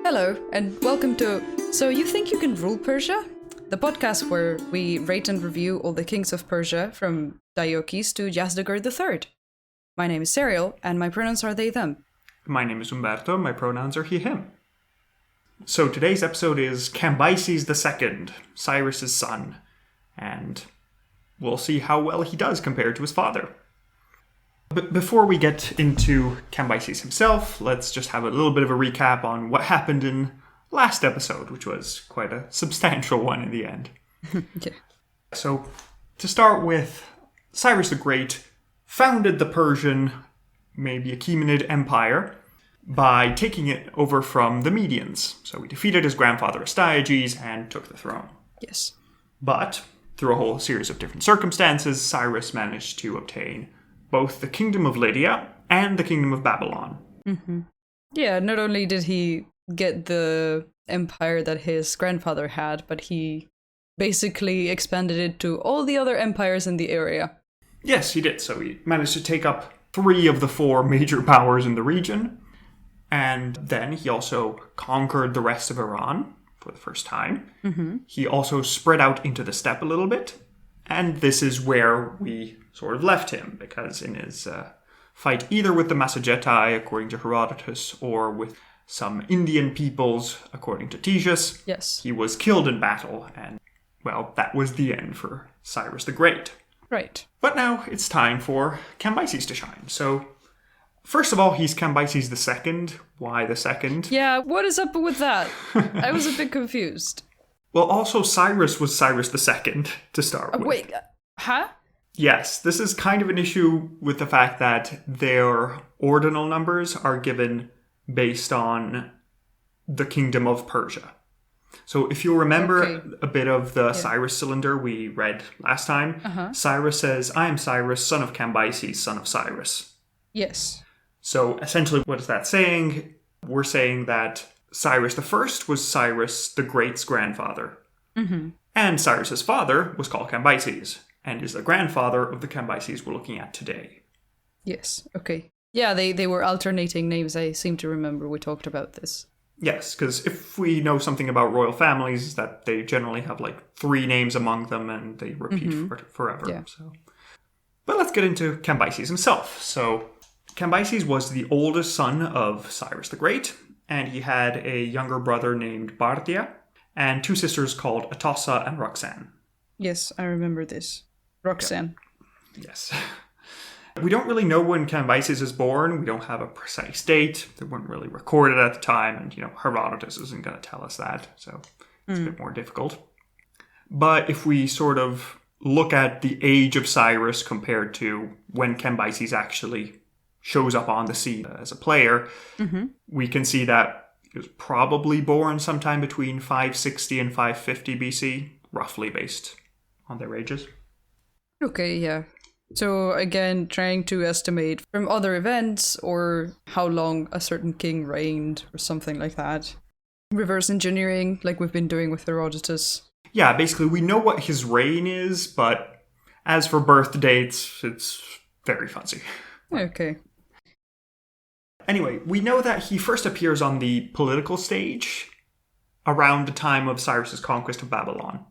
Hello, and welcome to So You Think You Can Rule Persia? The podcast where we rate and review all the kings of Persia, from Diocles to Yazdegerd III. My name is Cyril, and my pronouns are they, them. My name is Umberto, my pronouns are he, him. So today's episode is Cambyses II, Cyrus's son, and we'll see how well he does compared to his father. But before we get into Cambyses himself, let's just have a little bit of a recap on what happened in last episode, which was quite a substantial one in the end. Yeah. So, to start with, Cyrus the Great founded the Persian, maybe Achaemenid Empire by taking it over from the Medians. So he defeated his grandfather Astyages and took the throne. Yes. But, through a whole series of different circumstances, Cyrus managed to obtain both the Kingdom of Lydia and the Kingdom of Babylon. Mm-hmm. Yeah, not only did he get the empire that his grandfather had, but he basically expanded it to all the other empires in the area. Yes, he did. So he managed to take up 3 of the 4 major powers in the region. And then he also conquered the rest of Iran for the first time. Mm-hmm. He also spread out into the steppe a little bit. And this is where we sort of left him, because in his fight either with the Massagetae, according to Herodotus, or with some Indian peoples, according to Ctesias, Yes. he was killed in battle, and, well, that was the end for Cyrus the Great. Right. But now it's time for Cambyses to shine. So, first of all, he's Cambyses II. Why the second? Yeah, what is up with that? I was a bit confused. Well, also Cyrus was Cyrus II to start with. Wait, huh? Yes, this is kind of an issue with the fact that their ordinal numbers are given based on the Kingdom of Persia. So if you remember a bit of the Cyrus cylinder we read last time, Cyrus says, "I am Cyrus, son of Cambyses, son of Cyrus." Yes. So essentially what is that saying? We're saying that Cyrus I was Cyrus the Great's grandfather. Mm-hmm. And Cyrus's father was called Cambyses, and is the grandfather of the Cambyses we're looking at today. Yes, okay. Yeah, they were alternating names. I seem to remember we talked about this. Yes, because if we know something about royal families, that they generally have like 3 names among them, and they repeat forever. Yeah. So. But let's get into Cambyses himself. So Cambyses was the oldest son of Cyrus the Great, and he had a younger brother named Bardia, and 2 sisters called Atossa and Roxanne. Yes, I remember this. Roxanne. Yeah. Yes. We don't really know when Cambyses is born. We don't have a precise date. They weren't really recorded at the time, and, Herodotus isn't going to tell us that, so it's a bit more difficult. But if we sort of look at the age of Cyrus compared to when Cambyses actually shows up on the scene as a player, we can see that he was probably born sometime between 560 and 550 BC, roughly based on their ages. Okay, yeah. So again, trying to estimate from other events or how long a certain king reigned or something like that. Reverse engineering, like we've been doing with Herodotus. Yeah, basically we know what his reign is, but as for birth dates, it's very fuzzy. Okay. Anyway, we know that he first appears on the political stage around the time of Cyrus's conquest of Babylon,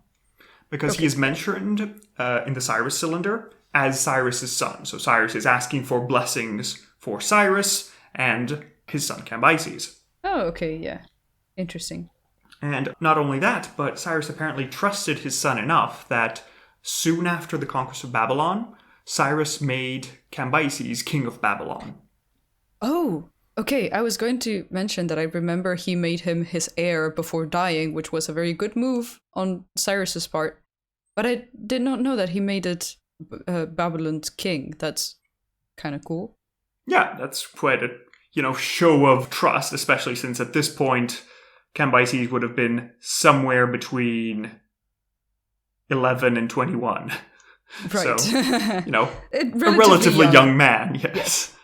because he is mentioned in the Cyrus cylinder as Cyrus's son. So Cyrus is asking for blessings for Cyrus and his son Cambyses. Oh, okay, yeah. Interesting. And not only that, but Cyrus apparently trusted his son enough that soon after the conquest of Babylon, Cyrus made Cambyses king of Babylon. Oh, okay. I was going to mention that I remember he made him his heir before dying, which was a very good move on Cyrus's part. But I did not know that he made it Babylon's king. That's kind of cool. Yeah, that's quite a, show of trust, especially since at this point, Cambyses would have been somewhere between 11 and 21. Right. So, a relatively young man, yes.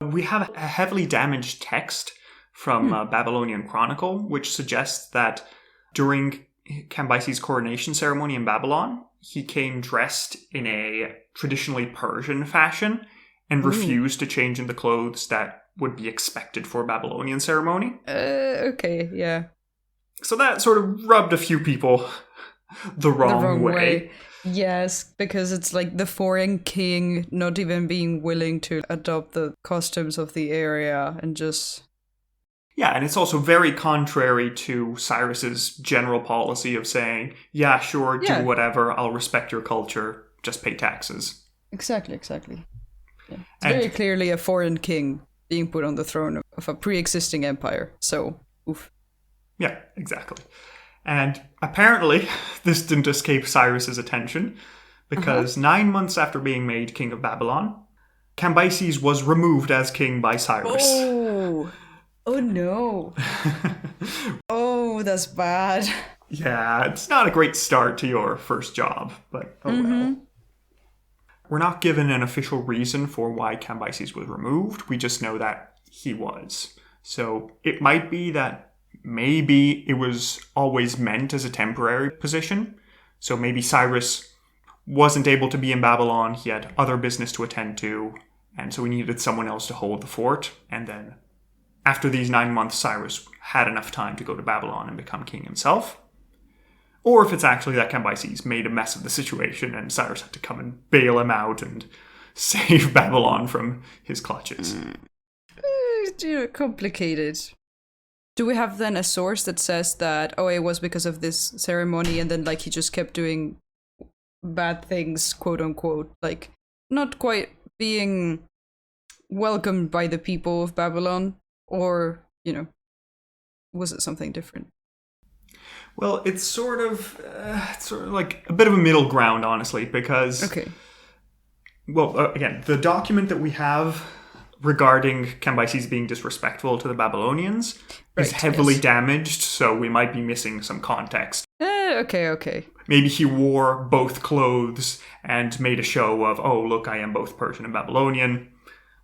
We have a heavily damaged text from Babylonian Chronicle, which suggests that during Cambyses' coronation ceremony in Babylon, he came dressed in a traditionally Persian fashion and refused to change into clothes that would be expected for a Babylonian ceremony. Okay, yeah. So that sort of rubbed a few people the wrong way. Yes, because it's like the foreign king not even being willing to adopt the customs of the area and just... Yeah, and it's also very contrary to Cyrus's general policy of saying, yeah, sure, do whatever, I'll respect your culture, just pay taxes. Exactly. Yeah. It's very clearly a foreign king being put on the throne of a pre-existing empire, so, oof. Yeah, exactly. And apparently, this didn't escape Cyrus's attention, because 9 months after being made king of Babylon, Cambyses was removed as king by Cyrus. Oh no. Oh, that's bad. Yeah, it's not a great start to your first job, but well. We're not given an official reason for why Cambyses was removed. We just know that he was. So it might be that maybe it was always meant as a temporary position. So maybe Cyrus wasn't able to be in Babylon. He had other business to attend to. And so he needed someone else to hold the fort. And then after these 9 months, Cyrus had enough time to go to Babylon and become king himself. Or if it's actually that Cambyses made a mess of the situation and Cyrus had to come and bail him out and save Babylon from his clutches. Complicated. Do we have then a source that says that, it was because of this ceremony and then like he just kept doing bad things, quote unquote, like not quite being welcomed by the people of Babylon? Or, was it something different? Well, it's sort of like a bit of a middle ground, honestly, because... Okay. Well, again, the document that we have regarding Cambyses being disrespectful to the Babylonians is heavily damaged, so we might be missing some context. Okay. Maybe he wore both clothes and made a show of, oh, look, I am both Persian and Babylonian.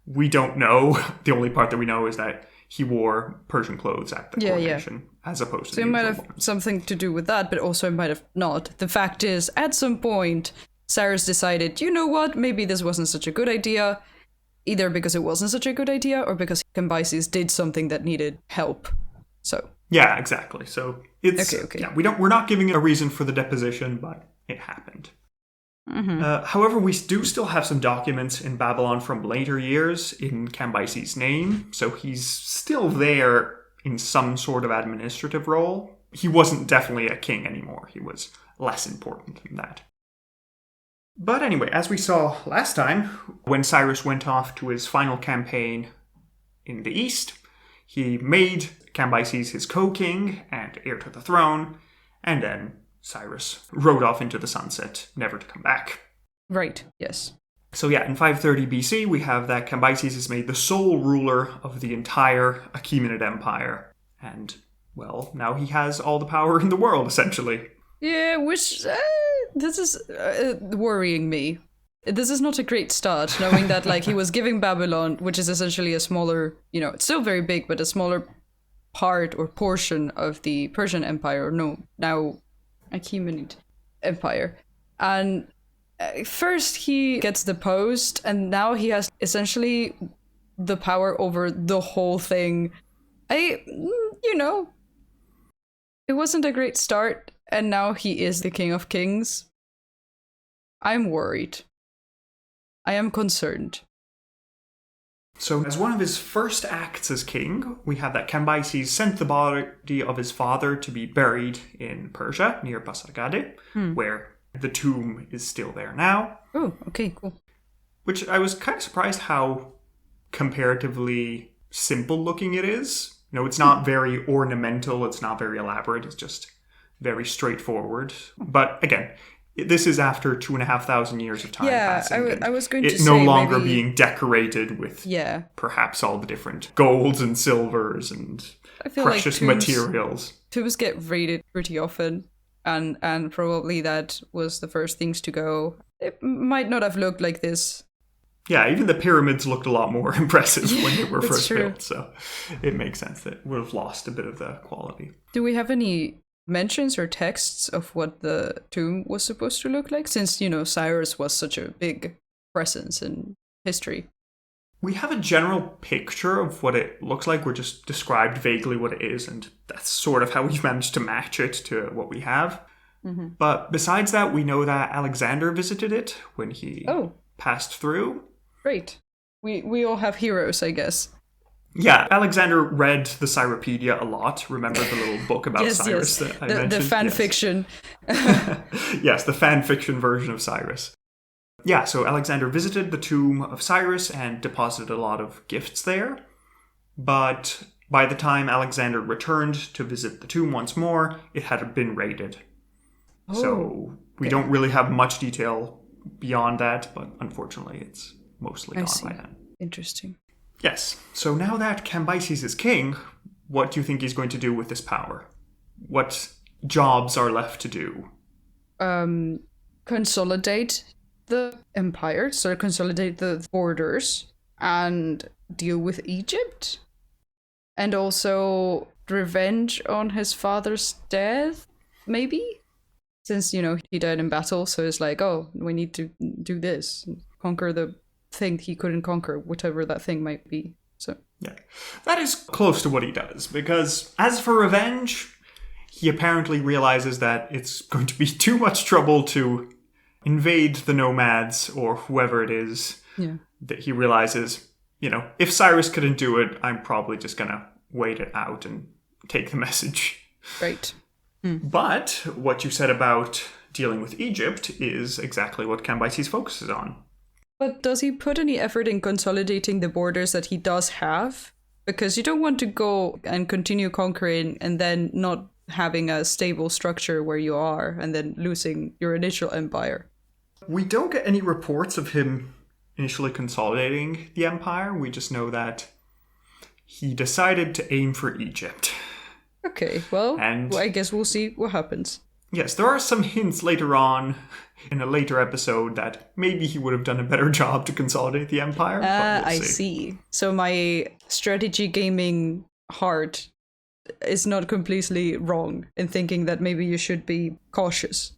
We don't know. The only part that we know is that he wore Persian clothes at the coronation, as opposed to... So it might have something to do with that, but also it might have not. The fact is, at some point, Cyrus decided, you know what, maybe this wasn't such a good idea, either because it wasn't such a good idea, or because Cambyses did something that needed help. So... Yeah, exactly. So it's... Okay. Yeah, we're not giving a reason for the deposition, but it happened. However, we do still have some documents in Babylon from later years in Cambyses' name, so he's still there in some sort of administrative role. He wasn't definitely a king anymore. He was less important than that. But anyway, as we saw last time, when Cyrus went off to his final campaign in the east, he made Cambyses his co-king and heir to the throne, and then Cyrus rode off into the sunset, never to come back. Right, yes. So yeah, in 530 BC, we have that Cambyses is made the sole ruler of the entire Achaemenid Empire. And, well, now he has all the power in the world, essentially. Yeah, which, this is worrying me. This is not a great start, knowing that, like, he was giving Babylon, which is essentially a smaller, it's still very big, but a smaller part or portion of the Persian Empire, now Achaemenid Empire. And first he gets deposed, and now he has essentially the power over the whole thing. It wasn't a great start, and now he is the King of Kings. I'm worried. I am concerned. So, as one of his first acts as king, we have that Cambyses sent the body of his father to be buried in Persia, near Pasargadae, where the tomb is still there now. Oh, okay, cool. Which I was kind of surprised how comparatively simple looking it is. It's not very ornamental, it's not very elaborate, it's just very straightforward. But again, this is after 2,500 years of time passing. Yeah, I was going to say it no longer being decorated with perhaps all the different golds and silvers and precious materials. Tombs get raided pretty often, and probably that was the first things to go. It might not have looked like this. Yeah, even the pyramids looked a lot more impressive when they were first built, so it makes sense that it would have lost a bit of the quality. Do we have any mentions or texts of what the tomb was supposed to look like, since Cyrus was such a big presence in history? We have a general picture of what it looks like. We're just described vaguely what it is, and that's sort of how we've managed to match it to what we have. Mm-hmm. But besides that, we know that Alexander visited it when he passed through. Great. We all have heroes, I guess. Yeah, Alexander read the Cyropedia a lot. Remember the little book about Cyrus that I mentioned? The fan fiction. Yes, the fan fiction version of Cyrus. Yeah, so Alexander visited the tomb of Cyrus and deposited a lot of gifts there. But by the time Alexander returned to visit the tomb once more, it had been raided. So we don't really have much detail beyond that, but unfortunately it's mostly gone by then. Interesting. Yes, so now that Cambyses is king, what do you think he's going to do with this power? What jobs are left to do? Consolidate the empire, so consolidate the borders and deal with Egypt. And also revenge on his father's death, maybe? Since, he died in battle, so it's like, we need to do this. Conquer the thing he couldn't conquer, whatever that thing might be. So yeah, that is close to what he does, because as for revenge, he apparently realizes that it's going to be too much trouble to invade the nomads or whoever it is. Yeah. That he realizes, if Cyrus couldn't do it, I'm probably just gonna wait it out and take the message. Right. But what you said about dealing with Egypt is exactly what Cambyses focuses on. But does he put any effort in consolidating the borders that he does have? Because you don't want to go and continue conquering and then not having a stable structure where you are and then losing your initial empire. We don't get any reports of him initially consolidating the empire. We just know that he decided to aim for Egypt. Okay, well, I guess we'll see what happens. Yes, there are some hints later on in a later episode that maybe he would have done a better job to consolidate the empire. I see. So my strategy gaming heart is not completely wrong in thinking that maybe you should be cautious.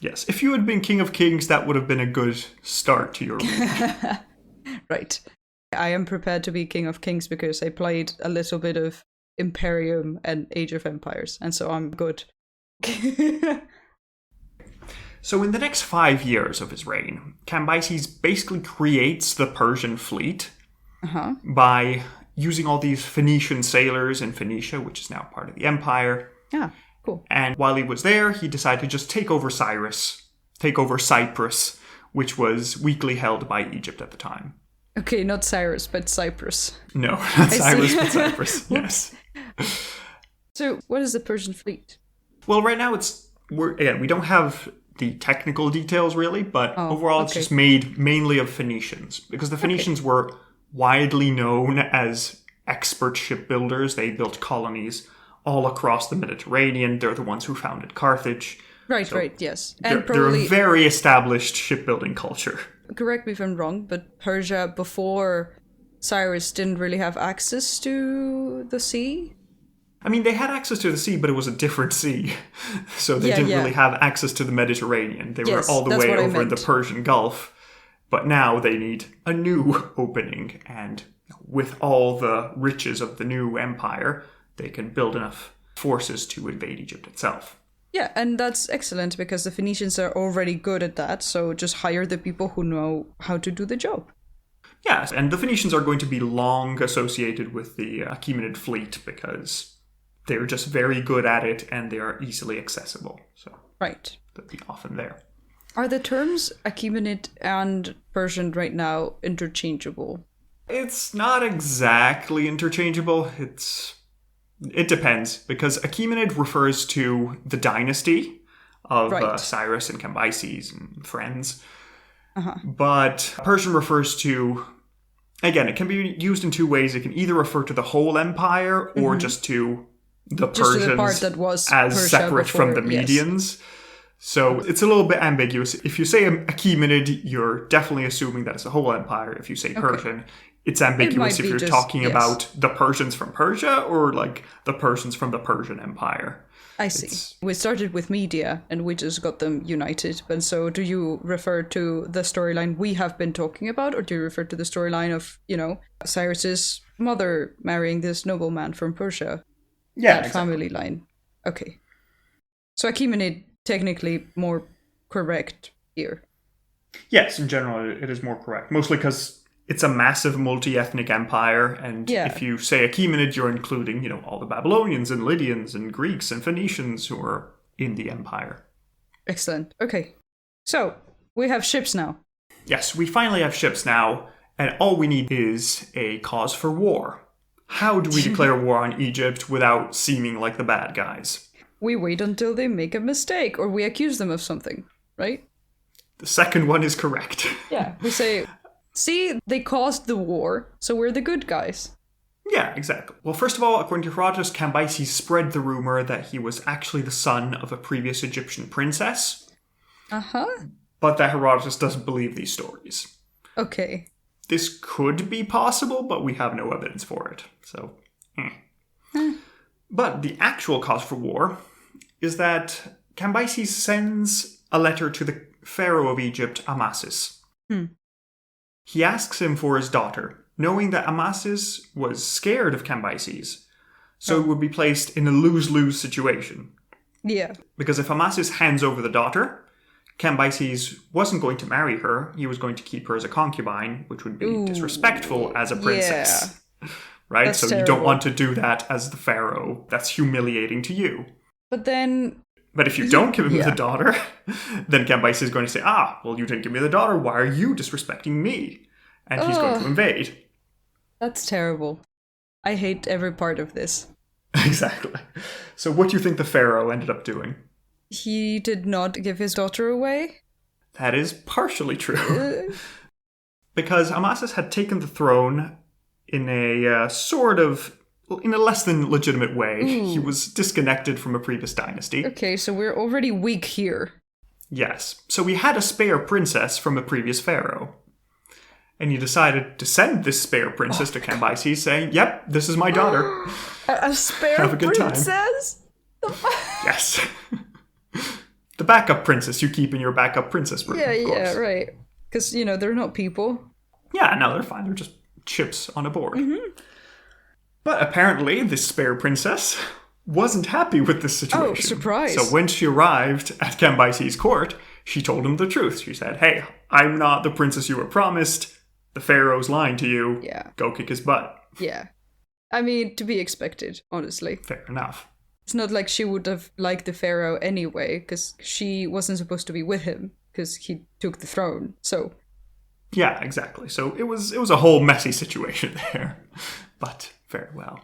Yes, if you had been King of Kings, that would have been a good start to your reign. Right. I am prepared to be King of Kings because I played a little bit of Imperium and Age of Empires, and so I'm good. So in the next 5 years of his reign, Cambyses basically creates the Persian fleet by using all these Phoenician sailors in Phoenicia, which is now part of the empire. Yeah, cool. And while he was there, he decided to just take over Cyprus, which was weakly held by Egypt at the time. Okay, not Cyrus, but Cyprus. No, not Cyrus, but Cyprus. Yes. So, what is the Persian fleet? Well, right now we don't have the technical details really, but overall it's just made mainly of Phoenicians, because the Phoenicians were widely known as expert shipbuilders. They built colonies all across the Mediterranean. They're the ones who founded Carthage. Right, yes. And they're a very established shipbuilding culture. Correct me if I'm wrong, but Persia before Cyrus didn't really have access to the sea? I mean, they had access to the sea, but it was a different sea. So they didn't really have access to the Mediterranean. They were all the way over in the Persian Gulf. But now they need a new opening. And with all the riches of the new empire, they can build enough forces to invade Egypt itself. Yeah, and that's excellent because the Phoenicians are already good at that. So just hire the people who know how to do the job. Yes, and the Phoenicians are going to be long associated with the Achaemenid fleet because they're just very good at it and they are easily accessible. So they'll be often there. Are the terms Achaemenid and Persian right now interchangeable? It's not exactly interchangeable. It depends, because Achaemenid refers to the dynasty of Cyrus and Cambyses and friends. But Persian refers to, again, it can be used in two ways. It can either refer to the whole empire or just to the Persians the part that was as Persia separate before, from the Medians. So it's a little bit ambiguous. If you say Achaemenid, you're definitely assuming that it's the whole empire. If you say Persian, it's ambiguous if you're talking yes. about the Persians from Persia or like the Persians from the Persian Empire. I see. We started with Media and we just got them united. And so do you refer to the storyline we have been talking about, or do you refer to the storyline of, Cyrus's mother marrying this nobleman from Persia? Yeah, that family line. Okay. So Achaemenid technically more correct here. Yes, in general it is more correct. Mostly because it's a massive multi-ethnic empire, and if you say Achaemenid, you're including, all the Babylonians and Lydians and Greeks and Phoenicians who are in the empire. Excellent. Okay. So, we have ships now. Yes, we finally have ships now, and all we need is a cause for war. How do we declare war on Egypt without seeming like the bad guys? We wait until they make a mistake, or we accuse them of something, right? The second one is correct. Yeah, we say... See, they caused the war, so we're the good guys. Yeah, exactly. Well, first of all, according to Herodotus, Cambyses spread the rumor that he was actually the son of a previous Egyptian princess. Uh-huh. But that Herodotus doesn't believe these stories. Okay. This could be possible, but we have no evidence for it. So, But the actual cause for war is that Cambyses sends a letter to the pharaoh of Egypt, Amasis. He asks him for his daughter, knowing that Amasis was scared of Cambyses, so it would be placed in a lose-lose situation. Yeah. Because if Amasis hands over the daughter, Cambyses wasn't going to marry her, he was going to keep her as a concubine, which would be disrespectful as a princess. Yeah. Right? That's so terrible. You don't want to do that as the pharaoh. That's humiliating to you. But if you don't give him the daughter, then Cambyses is going to say, well, you didn't give me the daughter. Why are you disrespecting me? And he's going to invade. That's terrible. I hate every part of this. Exactly. So what do you think the pharaoh ended up doing? He did not give his daughter away? That is partially true. Because Amasis had taken the throne in a in a less than legitimate way. He was disconnected from a previous dynasty. Okay, so we're already weak here. Yes. So we had a spare princess from a previous pharaoh. And he decided to send this spare princess to Cambyses, saying, yep, this is my daughter. A spare Have a good princess? Yes. The backup princess you keep in your backup princess room, of course. Yeah, right. Because, they're not people. Yeah, no, they're fine. They're just chips on a board. Mm-hmm. But apparently, this spare princess wasn't happy with this situation. Oh, surprise. So when she arrived at Cambyses' court, she told him the truth. She said, hey, I'm not the princess you were promised. The pharaoh's lying to you. Yeah. Go kick his butt. Yeah. I mean, to be expected, honestly. Fair enough. It's not like she would have liked the pharaoh anyway, because she wasn't supposed to be with him, because he took the throne, so... Yeah, exactly. So it was a whole messy situation there. But very well.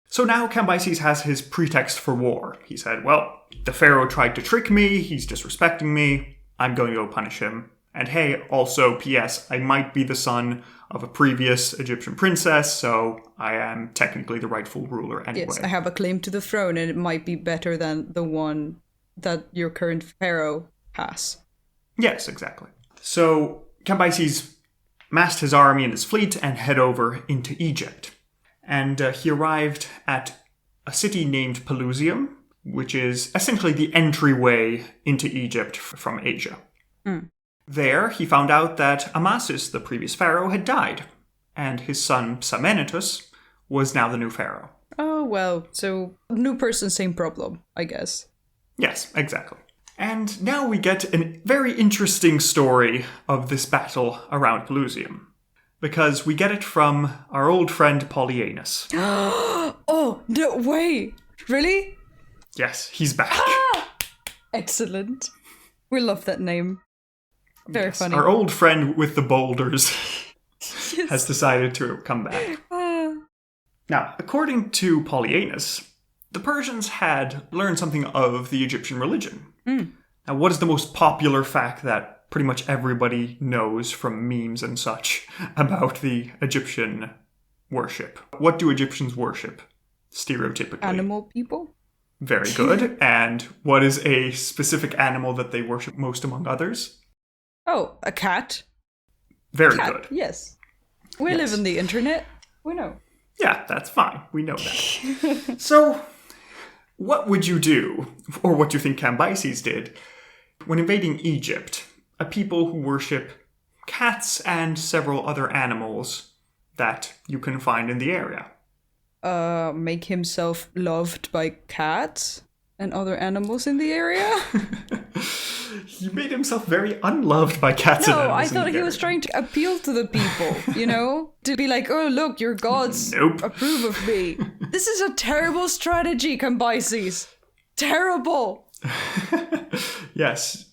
So now Cambyses has his pretext for war. He said, well, the pharaoh tried to trick me, he's disrespecting me, I'm going to go punish him. And hey, also, P.S., I might be the son of a previous Egyptian princess, so I am technically the rightful ruler anyway. Yes, I have a claim to the throne, and it might be better than the one that your current pharaoh has. Yes, exactly. So Cambyses massed his army and his fleet and head over into Egypt. And he arrived at a city named Pelusium, which is essentially the entryway into Egypt from Asia. There, he found out that Amasis, the previous pharaoh, had died, and his son Psammenitus was now the new pharaoh. Oh, well, so new person, same problem, I guess. Yes, exactly. And now we get a very interesting story of this battle around Pelusium, because we get it from our old friend Polyaenus. Oh, no way! Really? Yes, he's back. Excellent. We love that name. Very funny. Our old friend with the boulders has decided to come back. Now, according to Polyaenus, the Persians had learned something of the Egyptian religion. Now, what is the most popular fact that pretty much everybody knows from memes and such about the Egyptian worship? What do Egyptians worship, stereotypically? Animal people? Very good. And what is a specific animal that they worship most among others? Oh, a cat. Very good. Yes. We live in the internet. We know. Yeah, that's fine. We know that. So, what would you do, or what do you think Cambyses did, when invading Egypt, a people who worship cats and several other animals that you can find in the area? Make himself loved by cats and other animals in the area? He made himself very unloved by cats and No, animals I in thought the he area. was trying to appeal to the people, you know? To be like, oh, look, your gods Nope. approve of me. This is a terrible strategy, Cambyses. Terrible. Yes.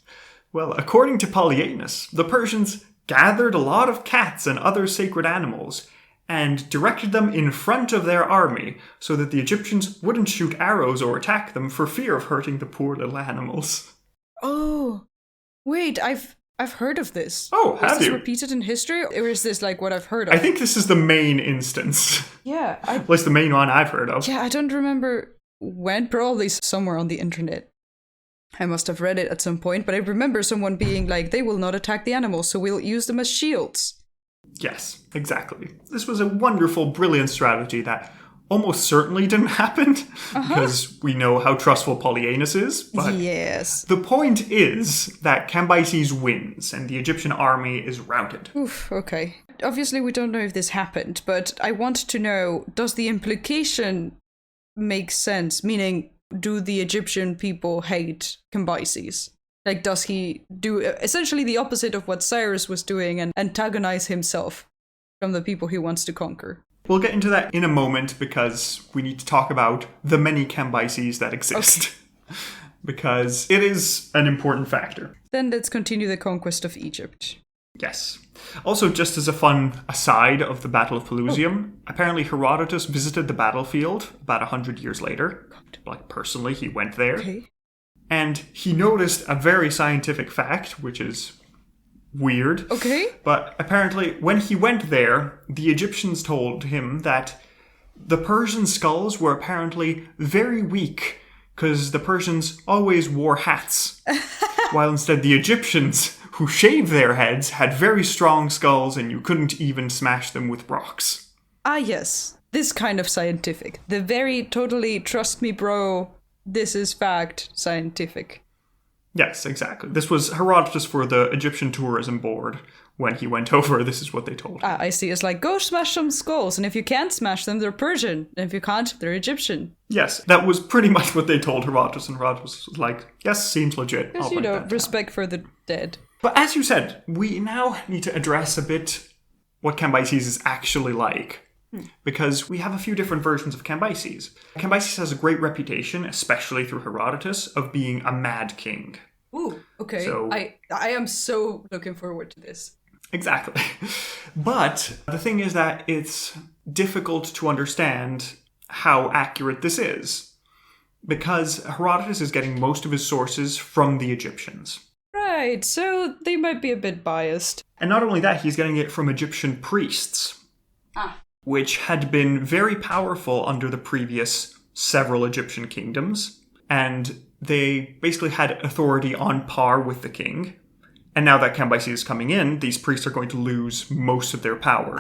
Well, according to Polyaenus, the Persians gathered a lot of cats and other sacred animals and directed them in front of their army so that the Egyptians wouldn't shoot arrows or attack them for fear of hurting the poor little animals. Oh, wait, I've heard of this. Oh, Is have this you? repeated in history, or is this like what I've heard of? I think this is the main instance. Yeah, At least the main one I've heard of. I don't remember when, probably somewhere on the internet. I must have read it at some point, but I remember someone being like, they will not attack the animals, so we'll use them as shields. Yes, exactly. This was a wonderful, brilliant strategy that almost certainly didn't happen because we know how trustful Polyaenus is. But Yes. the point is that Cambyses wins and the Egyptian army is routed. Oof, okay. Obviously, we don't know if this happened, but I want to know, does the implication make sense? Meaning, do the Egyptian people hate Cambyses? Like, does he do essentially the opposite of what Cyrus was doing and antagonize himself from the people he wants to conquer? We'll get into that in a moment because we need to talk about the many Cambyses that exist. Okay. Because it is an important factor. Then let's continue the conquest of Egypt. Yes. Also, just as a fun aside of the Battle of Pelusium, apparently Herodotus visited the battlefield about 100 years later. Like, personally, he went there. Okay. And he noticed a very scientific fact, which is weird. Okay. But apparently, when he went there, the Egyptians told him that the Persian skulls were apparently very weak because the Persians always wore hats, while instead the Egyptians, who shaved their heads, had very strong skulls and you couldn't even smash them with rocks. Ah, yes. This kind of scientific. The very totally trust me, bro, this is fact scientific. Yes, exactly. This was Herodotus for the Egyptian tourism board. When he went over, this is what they told him. Ah, I see. It's like, go smash some skulls, and if you can't smash them, they're Persian. And if you can't, they're Egyptian. Yes, that was pretty much what they told Herodotus, and Herodotus was like, yes, seems legit. Because, you know, respect for the dead. But as you said, we now need to address a bit what Cambyses is actually like. Because we have a few different versions of Cambyses. Cambyses has a great reputation, especially through Herodotus, of being a mad king. Ooh, okay. So, I am so looking forward to this. Exactly. But the thing is that it's difficult to understand how accurate this is. Because Herodotus is getting most of his sources from the Egyptians. Right, so they might be a bit biased. And not only that, he's getting it from Egyptian priests. Which had been very powerful under the previous several Egyptian kingdoms. And they basically had authority on par with the king. And now that Cambyses is coming in, these priests are going to lose most of their power.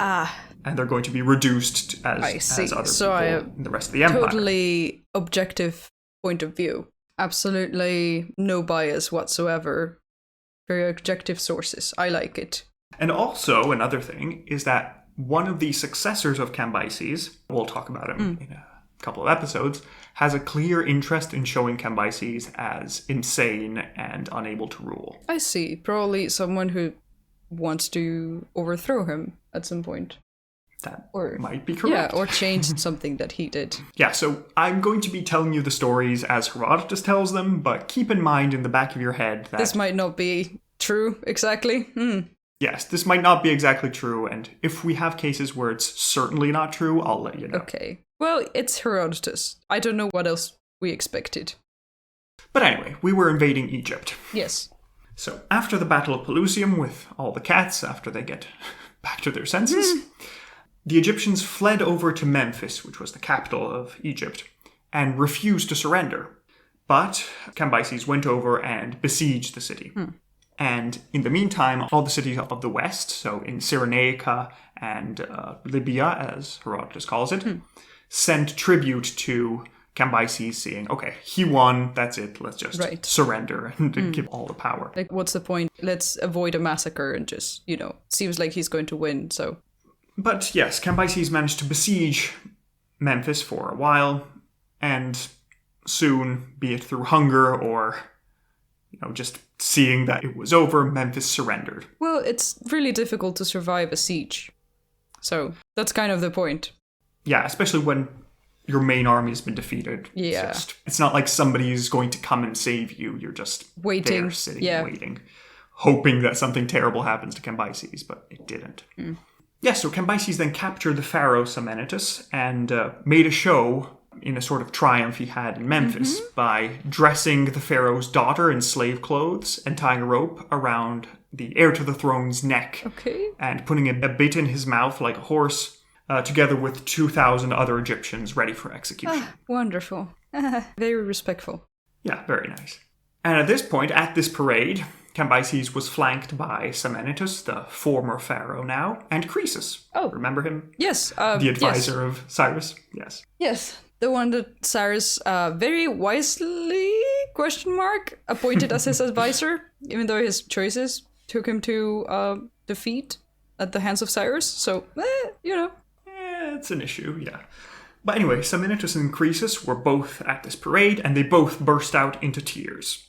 And they're going to be reduced as other people in the rest of the empire. Totally objective point of view. Absolutely no bias whatsoever. Very objective sources. I like it. And also, another thing is that one of the successors of Cambyses, we'll talk about him in a couple of episodes, has a clear interest in showing Cambyses as insane and unable to rule. I see. Probably someone who wants to overthrow him at some point. That might be correct. Yeah, or change something that he did. Yeah, so I'm going to be telling you the stories as Herodotus tells them, but keep in mind in the back of your head that this might not be true exactly. Yes, this might not be exactly true, and if we have cases where it's certainly not true, I'll let you know. Okay. Well, it's Herodotus. I don't know what else we expected. But anyway, we were invading Egypt. Yes. So, after the Battle of Pelusium, with all the cats, after they get back to their senses, the Egyptians fled over to Memphis, which was the capital of Egypt, and refused to surrender. But Cambyses went over and besieged the city. And in the meantime, all the cities of the west, so in Cyrenaica and Libya, as Herodotus calls it, sent tribute to Cambyses, saying, okay, he won, that's it, let's just surrender and give all the power. Like, what's the point? Let's avoid a massacre and just, seems like he's going to win, so... But yes, Cambyses managed to besiege Memphis for a while, and soon, be it through hunger or, just seeing that it was over, Memphis surrendered. Well, it's really difficult to survive a siege. So, that's kind of the point. Yeah, especially when your main army has been defeated. Yeah. It's not like somebody's going to come and save you. You're just waiting, there, sitting, waiting, hoping that something terrible happens to Cambyses, but it didn't. Yeah, so Cambyses then captured the pharaoh Psammenitus and made a show in a sort of triumph he had in Memphis by dressing the pharaoh's daughter in slave clothes and tying a rope around the heir to the throne's neck. Okay. And putting a bit in his mouth like a horse, together with 2,000 other Egyptians ready for execution. Wonderful. Very respectful. Yeah, very nice. And at this point, at this parade, Cambyses was flanked by Psammenitus, the former pharaoh now, and Croesus. Oh. Remember him? Yes. The advisor of Cyrus? Yes. Yes. The one that Cyrus very wisely, appointed as his advisor, even though his choices took him to defeat at the hands of Cyrus. So, It's an issue, yeah. But anyway, Psammenitus and Croesus were both at this parade, and they both burst out into tears.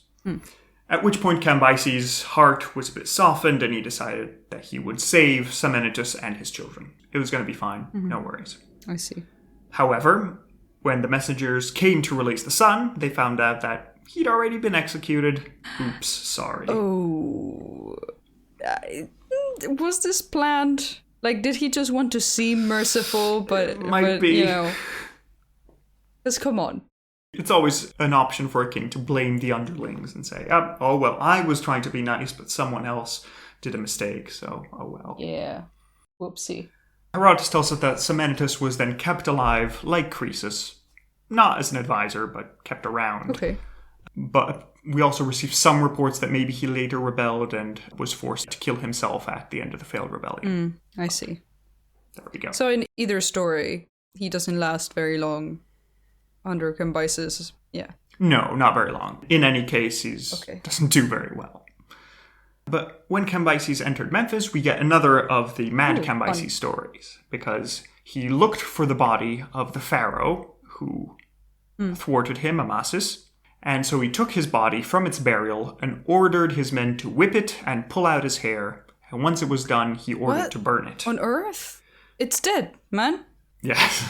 At which point Cambyses' heart was a bit softened, and he decided that he would save Psammenitus and his children. It was going to be fine, no worries. I see. However, when the messengers came to release the son, they found out that he'd already been executed. Oops, sorry. Oh. Was this planned? Like, did he just want to seem merciful, but... It might be. Because come on. It's always an option for a king to blame the underlings and say, oh, well, I was trying to be nice, but someone else did a mistake, so, oh well. Yeah. Whoopsie. Herodotus tells us that Psammenitus was then kept alive, like Croesus, not as an advisor, but kept around. Okay. But we also received some reports that maybe he later rebelled and was forced to kill himself at the end of the failed rebellion. I see. There we go. So in either story, he doesn't last very long under Cambyses. Yeah. No, not very long. In any case, he doesn't do very well. But when Cambyses entered Memphis, we get another of the mad Cambyses stories, because he looked for the body of the pharaoh who thwarted him, Amasis, and so he took his body from its burial and ordered his men to whip it and pull out his hair, and once it was done, he ordered to burn it. On Earth? It's dead, man. Yes.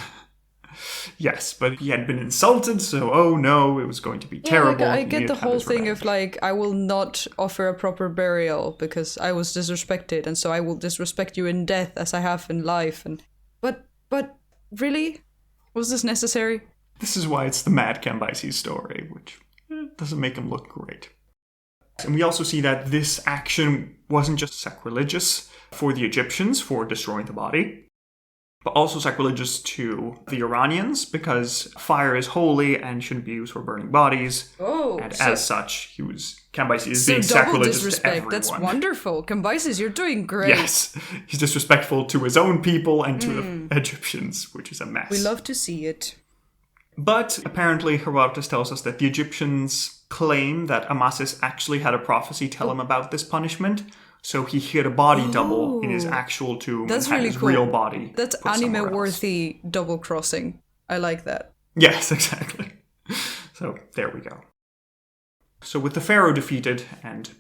Yes, but he had been insulted, so oh no, it was going to be terrible. I get the whole thing of I will not offer a proper burial because I was disrespected, and so I will disrespect you in death as I have in life. But really? Was this necessary? This is why it's the mad Cambyses story, which doesn't make him look great. And we also see that this action wasn't just sacrilegious for the Egyptians for destroying the body, but also sacrilegious to the Iranians, because fire is holy and shouldn't be used for burning bodies. Oh, and as such, Cambyses is being sacrilegious disrespect. to everyone. That's wonderful. Cambyses, you're doing great. Yes, he's disrespectful to his own people and to the Egyptians, which is a mess. We love to see it. But apparently Herodotus tells us that the Egyptians claim that Amasis actually had a prophecy tell him about this punishment. So he hid a body double in his actual tomb and had his real body. That's anime-worthy double crossing. I like that. Yes, exactly. So there we go. So with the pharaoh defeated and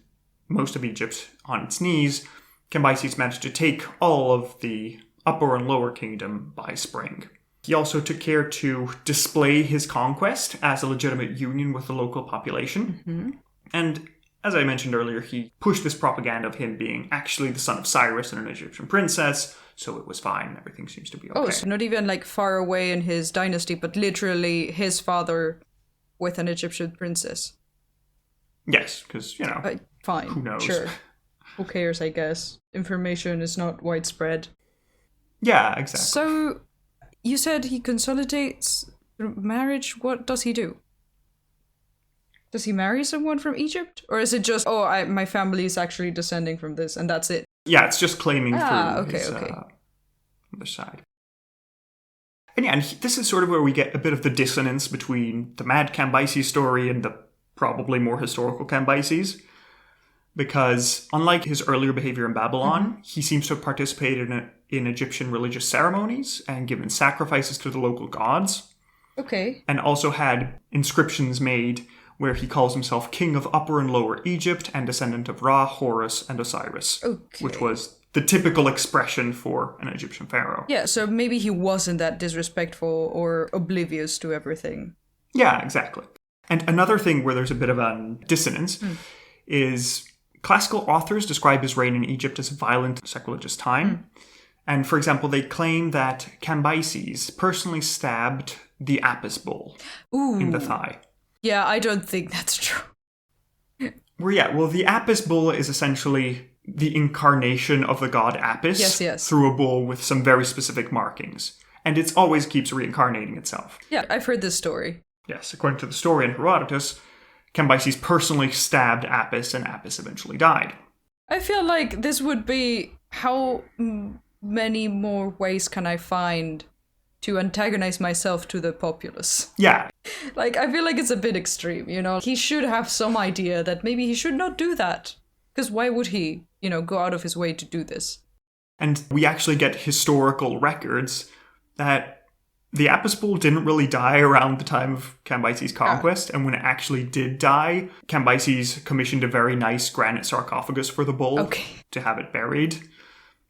most of Egypt on its knees, Cambyses managed to take all of the upper and lower kingdom by spring. He also took care to display his conquest as a legitimate union with the local population. And as I mentioned earlier, he pushed this propaganda of him being actually the son of Cyrus and an Egyptian princess, so it was fine. Everything seems to be okay. Oh, so not even far away in his dynasty, but literally his father with an Egyptian princess. Yes, because, fine, who knows? Sure. Who cares, I guess. Information is not widespread. Yeah, exactly. So, you said he consolidates marriage. What does he do? Does he marry someone from Egypt? Or is it just, my family is actually descending from this, and that's it? Yeah, it's just claiming through okay. other side. And yeah, and this is sort of where we get a bit of the dissonance between the mad Cambyses story and the probably more historical Cambyses. Because unlike his earlier behavior in Babylon, he seems to have participated in Egyptian religious ceremonies and given sacrifices to the local gods. Okay. And also had inscriptions made where he calls himself King of Upper and Lower Egypt and descendant of Ra, Horus, and Osiris. Okay. Which was the typical expression for an Egyptian pharaoh. Yeah, so maybe he wasn't that disrespectful or oblivious to everything. Yeah, exactly. And another thing where there's a bit of a dissonance is classical authors describe his reign in Egypt as a violent, sacrilegious time. And for example, they claim that Cambyses personally stabbed the Apis bull in the thigh. Yeah, I don't think that's true. Well, the Apis bull is essentially the incarnation of the god Apis through a bull with some very specific markings. And it always keeps reincarnating itself. Yeah, I've heard this story. Yes, according to the story in Herodotus, Cambyses personally stabbed Apis, and Apis eventually died. I feel like this would be how many more ways can I find to antagonize myself to the populace? Yeah. Like, I feel like it's a bit extreme, you know? He should have some idea that maybe he should not do that. Because why would he, go out of his way to do this? And we actually get historical records that the Apis bull didn't really die around the time of Cambyses' conquest, and when it actually did die, Cambyses commissioned a very nice granite sarcophagus for the bull to have it buried.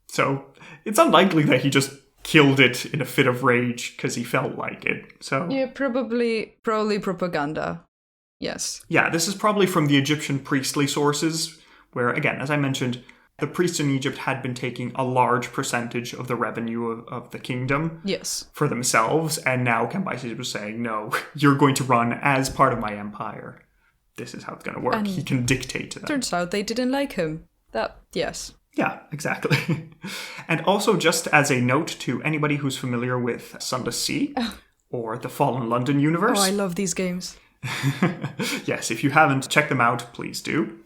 So it's unlikely that he just killed it in a fit of rage because he felt like it. So yeah, probably propaganda. Yes. Yeah, this is probably from the Egyptian priestly sources, where, again, as I mentioned, the priests in Egypt had been taking a large percentage of the revenue of the kingdom for themselves, and now Cambyses was saying, no, you're going to run as part of my empire. This is how it's going to work. And he can dictate to them. Turns out they didn't like him. Yes. Yeah, exactly. And also, just as a note to anybody who's familiar with Sunless Sea or the Fallen London universe. Oh, I love these games. Yes, if you haven't checked them out, please do.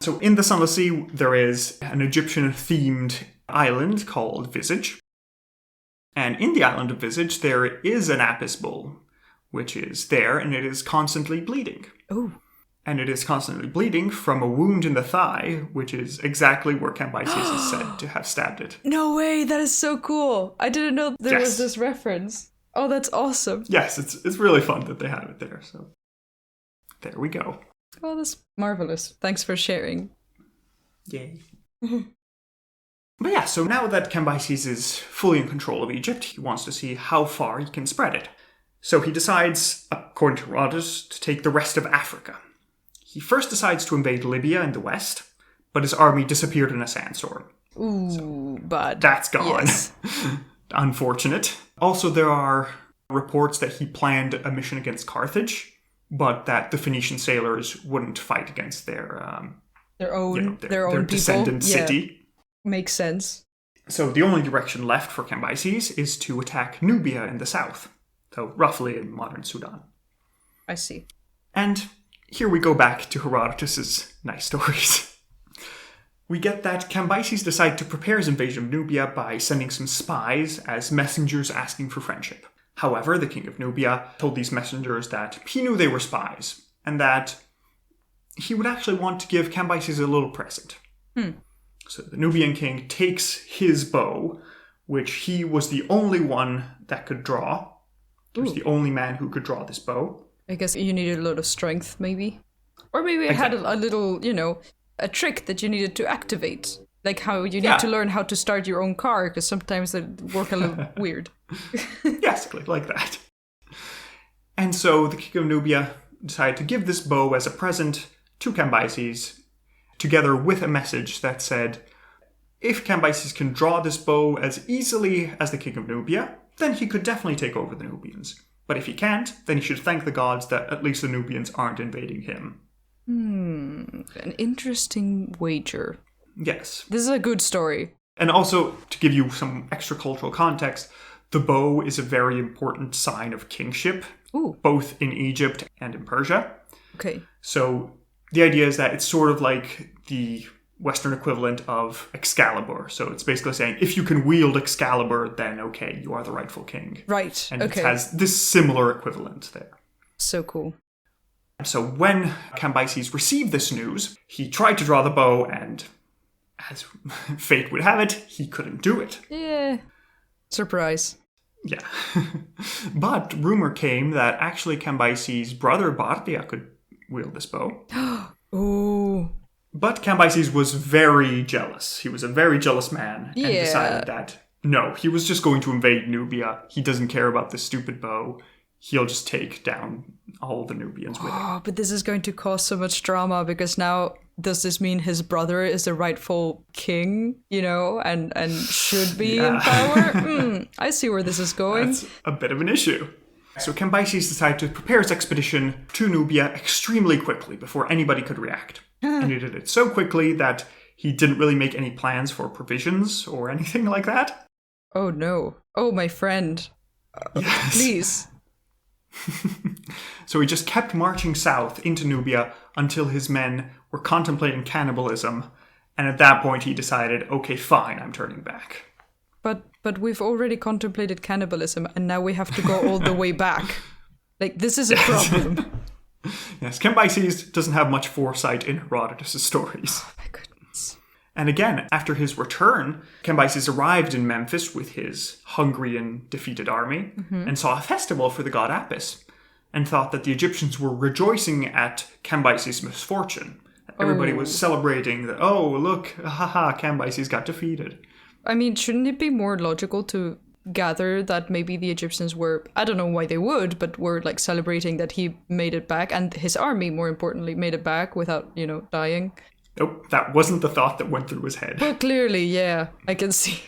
So in the Sunless Sea, there is an Egyptian-themed island called Visage. And in the island of Visage, there is an Apis bull, which is there, and it is constantly bleeding. Oh. And it is constantly bleeding from a wound in the thigh, which is exactly where Cambyses is said to have stabbed it. No way, that is so cool. I didn't know there was this reference. Oh, that's awesome. Yes, it's really fun that they have it there. So there we go. Oh, that's marvelous. Thanks for sharing. Yay. But yeah, so now that Cambyses is fully in control of Egypt, he wants to see how far he can spread it. So he decides, according to Herodotus, to take the rest of Africa. He first decides to invade Libya in the west, but his army disappeared in a sandstorm. Ooh, bad. That's gone. Yes. Unfortunate. Also, there are reports that he planned a mission against Carthage, but that the Phoenician sailors wouldn't fight against their own descendant city. Makes sense. So the only direction left for Cambyses is to attack Nubia in the south, so roughly in modern Sudan. I see. And here we go back to Herodotus's nice stories. We get that Cambyses decided to prepare his invasion of Nubia by sending some spies as messengers asking for friendship. However, the king of Nubia told these messengers that he knew they were spies, and that he would actually want to give Cambyses a little present. So the Nubian king takes his bow, which he was the only one that could draw. He was the only man who could draw this bow. I guess you needed a lot of strength, maybe. Or maybe it had a little, a trick that you needed to activate. Like how you need to learn how to start your own car, because sometimes they work a little weird. Yes, like that. And so the king of Nubia decided to give this bow as a present to Cambyses, together with a message that said, if Cambyses can draw this bow as easily as the king of Nubia, then he could definitely take over the Nubians. But if he can't, then he should thank the gods that at least the Nubians aren't invading him. An interesting wager. Yes. This is a good story. And also, to give you some extra cultural context, the bow is a very important sign of kingship, both in Egypt and in Persia. Okay. So the idea is that it's sort of like the Western equivalent of Excalibur. So it's basically saying, if you can wield Excalibur, then okay, you are the rightful king. Right. And okay. it has this similar equivalent there. So cool. So when Cambyses received this news, he tried to draw the bow, and as fate would have it, he couldn't do it. Yeah. Surprise. Yeah. But rumor came that actually Cambyses' brother Bardia could wield this bow. Ooh. But Cambyses was very jealous. He was a very jealous man and decided that, no, he was just going to invade Nubia. He doesn't care about this stupid bow. He'll just take down all the Nubians with it. Oh, but this is going to cause so much drama because now does this mean his brother is the rightful king, and should be in power? I see where this is going. That's a bit of an issue. So Cambyses decided to prepare his expedition to Nubia extremely quickly before anybody could react. And he did it so quickly that he didn't really make any plans for provisions or anything like that. Oh no. Oh, my friend. Yes. Please. So he just kept marching south into Nubia until his men were contemplating cannibalism. And at that point he decided, okay, fine, I'm turning back. But we've already contemplated cannibalism and now we have to go all the way back. Like, this is a problem. Yes, Cambyses doesn't have much foresight in Herodotus' stories. Oh my goodness. And again, after his return, Cambyses arrived in Memphis with his hungry and defeated army and saw a festival for the god Apis and thought that the Egyptians were rejoicing at Cambyses' misfortune. Everybody was celebrating that, oh, look, haha, Cambyses got defeated. I mean, shouldn't it be more logical to gather that maybe the Egyptians were, I don't know why they would, but were like celebrating that he made it back and his army, more importantly, made it back without, dying? Nope, that wasn't the thought that went through his head. Well, clearly, yeah, I can see.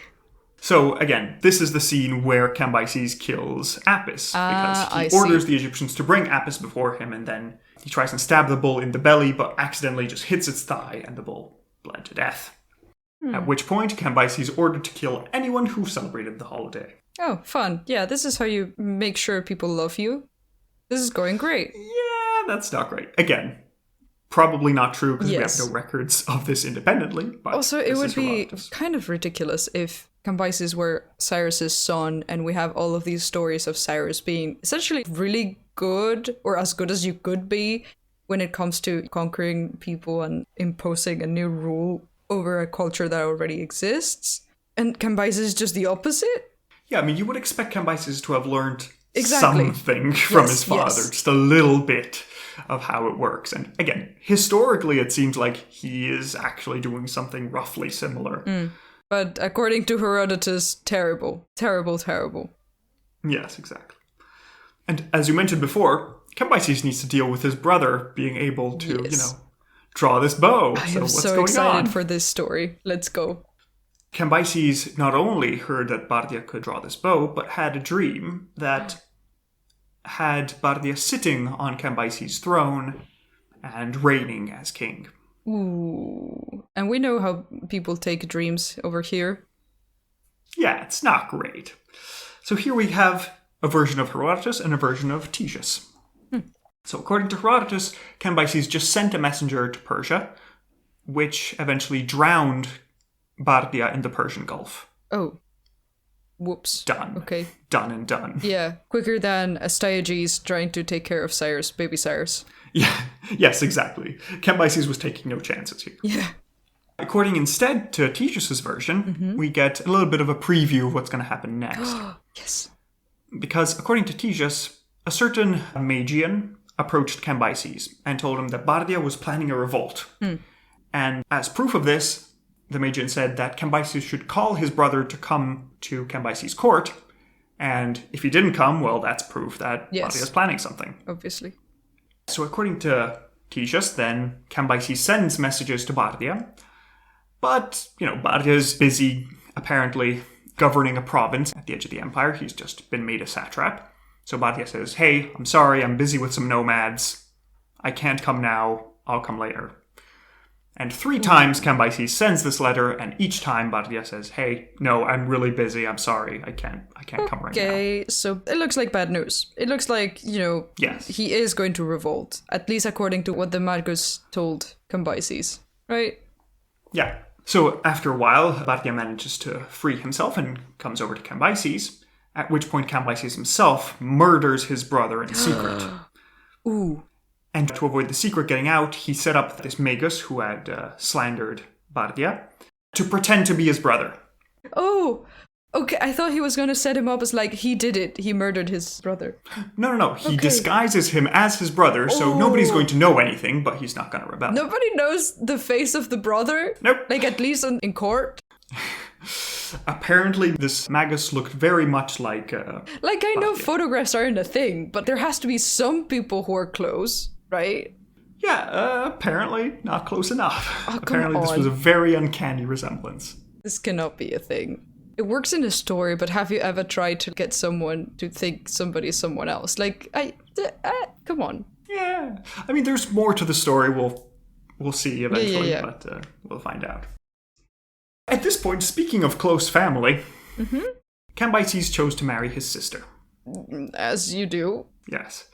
So, again, this is the scene where Cambyses kills Apis, because he orders the Egyptians to bring Apis before him, and then he tries and stab the bull in the belly, but accidentally just hits its thigh, and the bull bled to death. At which point, Cambyses ordered to kill anyone who celebrated the holiday. Oh, fun. Yeah, this is how you make sure people love you. This is going great. Yeah, that's not great. Again, probably not true because we have no records of this independently. But also, it would be kind of ridiculous if Cambyses were Cyrus's son and we have all of these stories of Cyrus being essentially really good, or as good as you could be, when it comes to conquering people and imposing a new rule over a culture that already exists. And Cambyses is just the opposite. Yeah, I mean, you would expect Cambyses to have learned something from his father, just a little bit of how it works. And again, historically, it seems like he is actually doing something roughly similar. But according to Herodotus, terrible. Terrible, terrible. Yes, exactly. And as you mentioned before, Cambyses needs to deal with his brother being able to, draw this bow. I am so excited for this story. Let's go. Cambyses not only heard that Bardia could draw this bow, but had a dream that had Bardia sitting on Cambyses' throne and reigning as king. Ooh. And we know how people take dreams over here. Yeah, it's not great. So here we have a version of Herodotus and a version of Ctesias. So according to Herodotus, Cambyses just sent a messenger to Persia, which eventually drowned Bardia in the Persian Gulf. Oh. Whoops. Done. Okay. Done and done. Yeah, quicker than Astyages trying to take care of Cyrus, baby Cyrus. Yeah. Yes, exactly. Cambyses was taking no chances here. Yeah. According instead to Ctesias' version, we get a little bit of a preview of what's going to happen next. Yes. Because according to Ctesias, a certain Magian approached Cambyses and told him that Bardia was planning a revolt. And as proof of this, the Magian said that Cambyses should call his brother to come to Cambyses' court. And if he didn't come, well, that's proof that Bardia is planning something. Obviously. So according to Ctesias, then Cambyses sends messages to Bardia. But, Bardia is busy, apparently, governing a province at the edge of the empire. He's just been made a satrap. So Bardia says, hey, I'm sorry, I'm busy with some nomads. I can't come now. I'll come later. And 3 times Cambyses sends this letter, and each time Bardia says, hey, no, I'm really busy. I'm sorry. I can't come right now. Okay, so it looks like bad news. It looks like, Yes. he is going to revolt, at least according to what the Magus told Cambyses, right? Yeah. So after a while, Bardia manages to free himself and comes over to Cambyses, at which point Cambyses himself murders his brother in secret. Ooh. And to avoid the secret getting out, he set up this Magus who had slandered Bardia to pretend to be his brother. Oh, okay. I thought he was going to set him up as like, he did it. He murdered his brother. No. He disguises him as his brother, so nobody's going to know anything, but he's not going to rebel. Nobody knows the face of the brother? Nope. Like, at least in court? Apparently, this Magus looked very much like... like, I know photographs aren't a thing, but there has to be some people who are close, right? Yeah, apparently not close enough. Oh, apparently this was a very uncanny resemblance. This cannot be a thing. It works in a story, but have you ever tried to get someone to think somebody is someone else? Like, come on. Yeah. I mean, there's more to the story. We'll see eventually, but we'll find out. At this point, speaking of close family, Cambyses chose to marry his sister. As you do. Yes.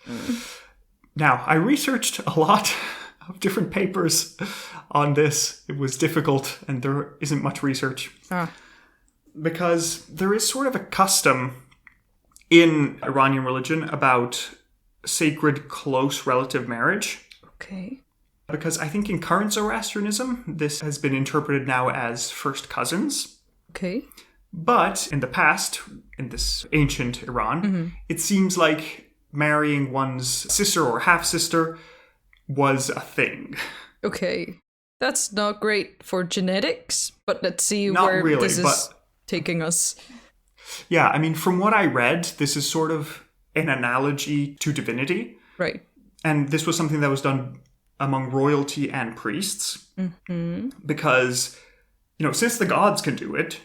Now, I researched a lot of different papers on this. It was difficult, and there isn't much research. Because there is sort of a custom in Iranian religion about sacred close relative marriage. Okay. Because I think in current Zoroastrianism, this has been interpreted now as first cousins. Okay. But in the past, in this ancient Iran, it seems like marrying one's sister or half-sister was a thing. Okay. That's not great for genetics, but let's see Not where really, this is taking us. Yeah, I mean, from what I read, this is sort of an analogy to divinity. Right. And this was something that was done among royalty and priests. Because, since the gods can do it,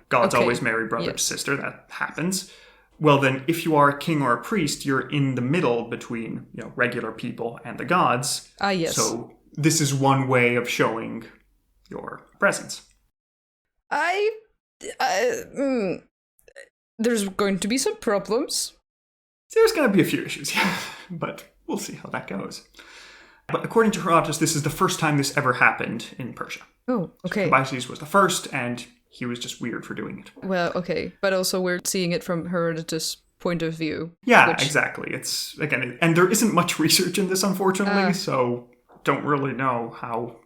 gods always marry brother to sister, that happens. Well, then, if you are a king or a priest, you're in the middle between, regular people and the gods. Ah, yes. So this is one way of showing your presence. There's going to be some problems. There's going to be a few issues, yeah. But we'll see how that goes. But according to Herodotus, this is the first time this ever happened in Persia. Oh, okay. So Cambyses was the first, and he was just weird for doing it. Well, okay. But also we're seeing it from Herodotus' point of view. Yeah, exactly. It's, again, and there isn't much research in this, unfortunately, so don't really know how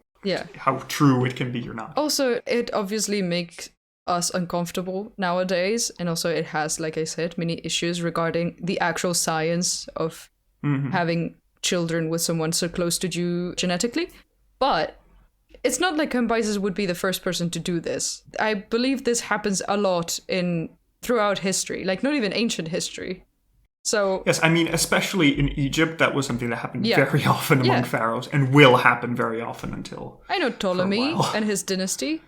true it can be or not. Also, it obviously makes us uncomfortable nowadays, and also it has, like I said, many issues regarding the actual science of having children with someone so close to you genetically. But it's not like Cambyses would be the first person to do this. I believe this happens a lot throughout history, like not even ancient history. So yes, I mean, especially in Egypt, that was something that happened very often among pharaohs, and will happen very often until I know Ptolemy and his dynasty.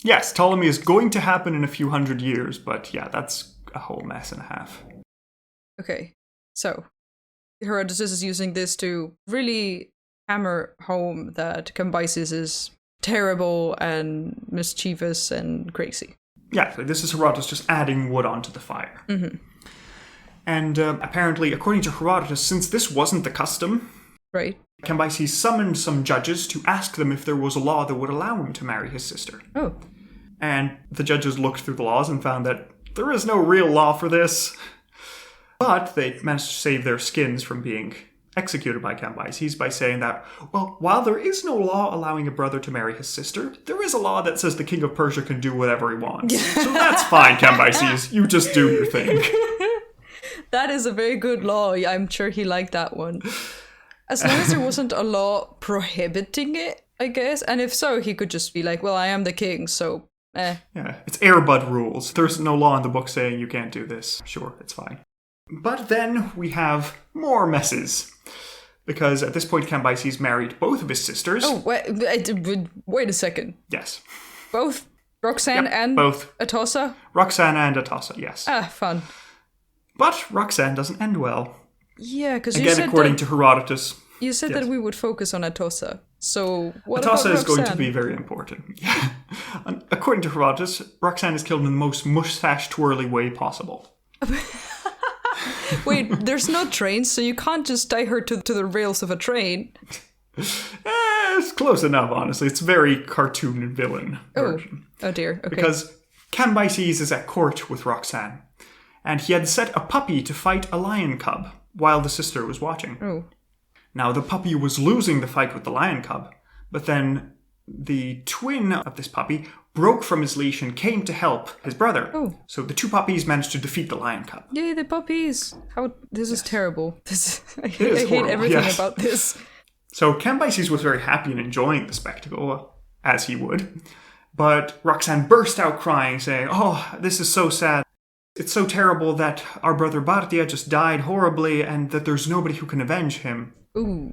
Yes, Ptolemy is going to happen in a few hundred years, but yeah, that's a whole mess and a half. Okay, so Herodotus is using this to really hammer home that Cambyses is terrible and mischievous and crazy. Yeah, so this is Herodotus just adding wood onto the fire. And apparently, according to Herodotus, since this wasn't the custom, right, Cambyses summoned some judges to ask them if there was a law that would allow him to marry his sister. Oh. And the judges looked through the laws and found that there is no real law for this. But they managed to save their skins from being executed by Cambyses by saying that, well, while there is no law allowing a brother to marry his sister, there is a law that says the king of Persia can do whatever he wants. So that's fine, Cambyses. You just do your thing. That is a very good law. I'm sure he liked that one. As long as there wasn't a law prohibiting it, I guess. And if so, he could just be like, well, I am the king, so Yeah, it's Airbud rules. There's no law in the book saying you can't do this. Sure, it's fine. But then we have more messes. Because at this point, Cambyses married both of his sisters. Oh, wait a second. Yes. Both? Roxanne and both. Atossa? Roxanne and Atossa, yes. Ah, fun. But Roxanne doesn't end well. Yeah, because you said according to Herodotus. You said that we would focus on Atossa. So what Atossa about is going to Roxanne? be very important. Yeah. According to Herodotus, Roxanne is killed in the most mustache-twirly way possible. Wait, there's no trains, so you can't just tie her to the rails of a train. It's close enough, honestly. It's very cartoon and villain version. Oh dear, okay. Because Cambyses is at court with Roxanne, and he had set a puppy to fight a lion cub while the sister was watching. Oh. Now, the puppy was losing the fight with the lion cub, but then the twin of this puppy broke from his leash and came to help his brother. Oh. So the two puppies managed to defeat the lion cub. Yay, the puppies! This is terrible. I is hate horrible, everything yes. about this. So Cambyses was very happy and enjoying the spectacle, as he would. But Roxanne burst out crying, saying, "Oh, this is so sad. It's so terrible that our brother Bardia just died horribly and that there's nobody who can avenge him." Ooh.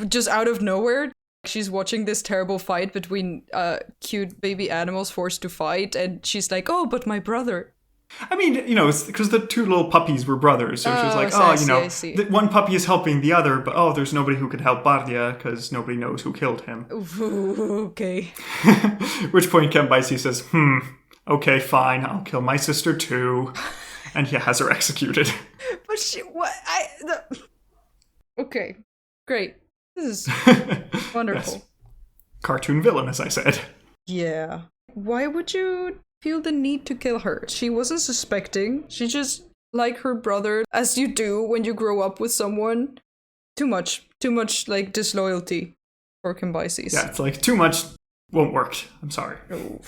Just out of nowhere, she's watching this terrible fight between cute baby animals forced to fight, and she's like, "Oh, but my brother." I mean, it's because the two little puppies were brothers. So she was like, I see. one puppy is helping the other, but there's nobody who can help Bardia because nobody knows who killed him. Ooh, okay. At which point Cambyses says, okay, fine, I'll kill my sister too. And he has her executed. But okay, great. This is wonderful. Yes. Cartoon villain, as I said. Yeah. Why would you feel the need to kill her? She wasn't suspecting. She just, like her brother, as you do when you grow up with someone. Too much, like, disloyalty for Cambyses. Yeah, it's like, too much won't work. I'm sorry. Oh.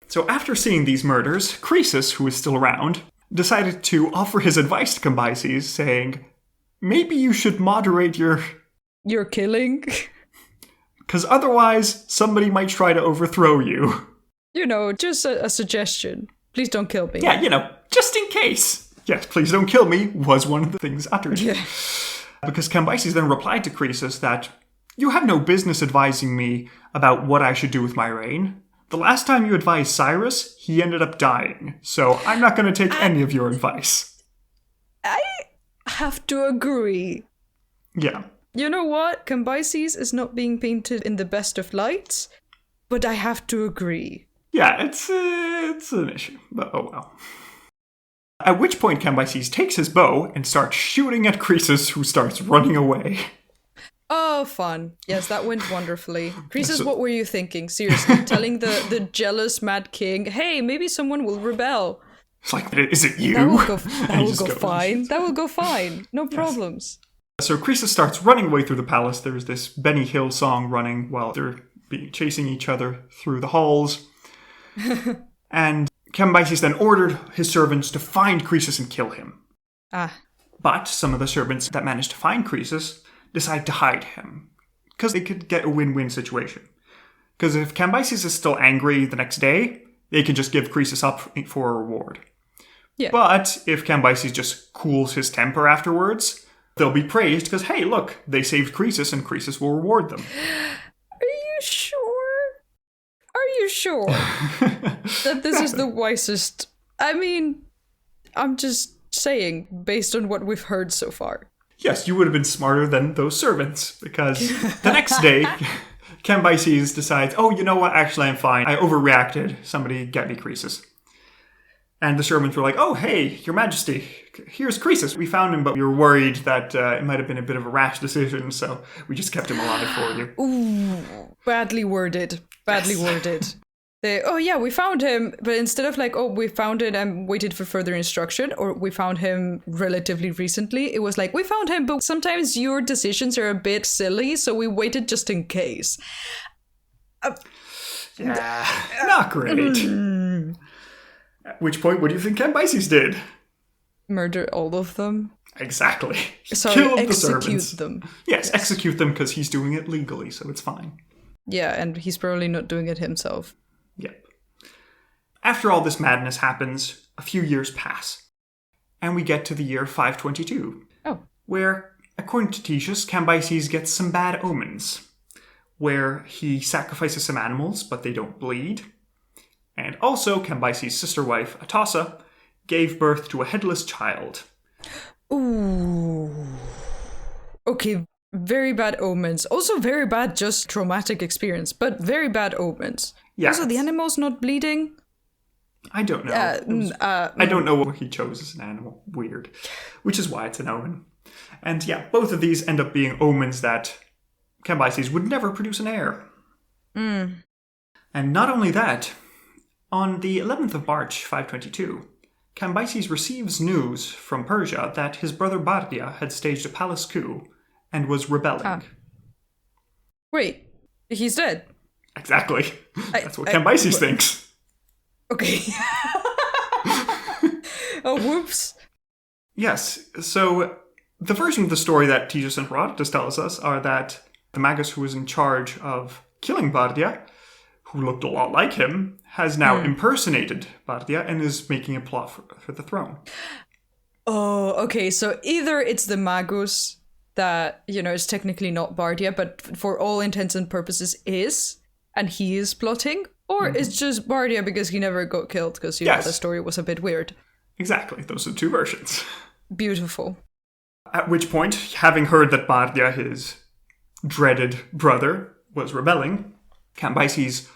So after seeing these murders, Croesus, who was still around, decided to offer his advice to Cambyses, saying, maybe you should moderate your killing? because otherwise somebody might try to overthrow you. Just a suggestion. Please don't kill me. Yeah, just in case. Yes, please don't kill me was one of the things uttered. Yeah. Because Cambyses then replied to Croesus that, you have no business advising me about what I should do with my reign. The last time you advised Cyrus, he ended up dying. So I'm not going to take any of your advice. I have to agree. Yeah. You know what? Cambyses is not being painted in the best of lights, but I have to agree. Yeah, it's an issue, but oh well. At which point Cambyses takes his bow and starts shooting at Croesus, who starts running away. Oh, fun. Yes, that went wonderfully. Croesus, what were you thinking? Seriously, telling the jealous mad king, hey, maybe someone will rebel. It's like, is it you? That will go fine. That will go fine. No problems. So Croesus starts running away through the palace. There's this Benny Hill song running while they're chasing each other through the halls. And Cambyses then ordered his servants to find Croesus and kill him. But some of the servants that managed to find Croesus decide to hide him, because they could get a win-win situation. Because if Cambyses is still angry the next day, they can just give Croesus up for a reward. Yeah. But if Cambyses just cools his temper afterwards, they'll be praised because, hey, look, they saved Croesus and Croesus will reward them. Are you sure? Are you sure that this is the wisest? I mean, I'm just saying, based on what we've heard so far. Yes, you would have been smarter than those servants, because the next day, Cambyses decides, oh, you know what, actually I'm fine. I overreacted. Somebody get me Croesus. And the servants were like, oh, hey, your majesty, here's Croesus. We found him, but we were worried that it might have been a bit of a rash decision, so we just kept him alive for you. Ooh, badly worded. Badly worded. We found him, but instead of like, oh, we found it and waited for further instruction, or we found him relatively recently, it was like, we found him, but sometimes your decisions are a bit silly, so we waited just in case. Not great. At which point, what do you think Cambyses did? Murder all of them? Exactly. Sorry, Killed the servants. execute them. Yes, execute them because he's doing it legally, so it's fine. Yeah, and he's probably not doing it himself. Yep. After all this madness happens, a few years pass, and we get to the year 522. Oh. Where, according to Titius, Cambyses gets some bad omens, where he sacrifices some animals, but they don't bleed. And also, Cambyses' sister wife, Atossa, gave birth to a headless child. Ooh. Okay, Very bad omens. Also very bad just traumatic experience, but very bad omens. Yeah. Also, the animal's not bleeding. I don't know. I don't know what he chose as an animal. Weird. Which is why it's an omen. And yeah, both of these end up being omens that Cambyses would never produce an heir. Mm. And not only that, on the 11th of March, 522, Cambyses receives news from Persia that his brother Bardia had staged a palace coup and was rebelling. Wait, he's dead? Exactly. That's what Cambyses thinks. Okay. Oh, whoops. Yes, so the version of the story that Titus and Herodotus tells us are that the magus who was in charge of killing Bardia, who looked a lot like him, has now impersonated Bardia and is making a plot for the throne. Oh, okay, so either it's the magus that, is technically not Bardia, but for all intents and purposes is, and he is plotting, or it's just Bardia because he never got killed, because, the story was a bit weird. Exactly, those are two versions. Beautiful. At which point, having heard that Bardia, his dreaded brother, was rebelling, Cambyses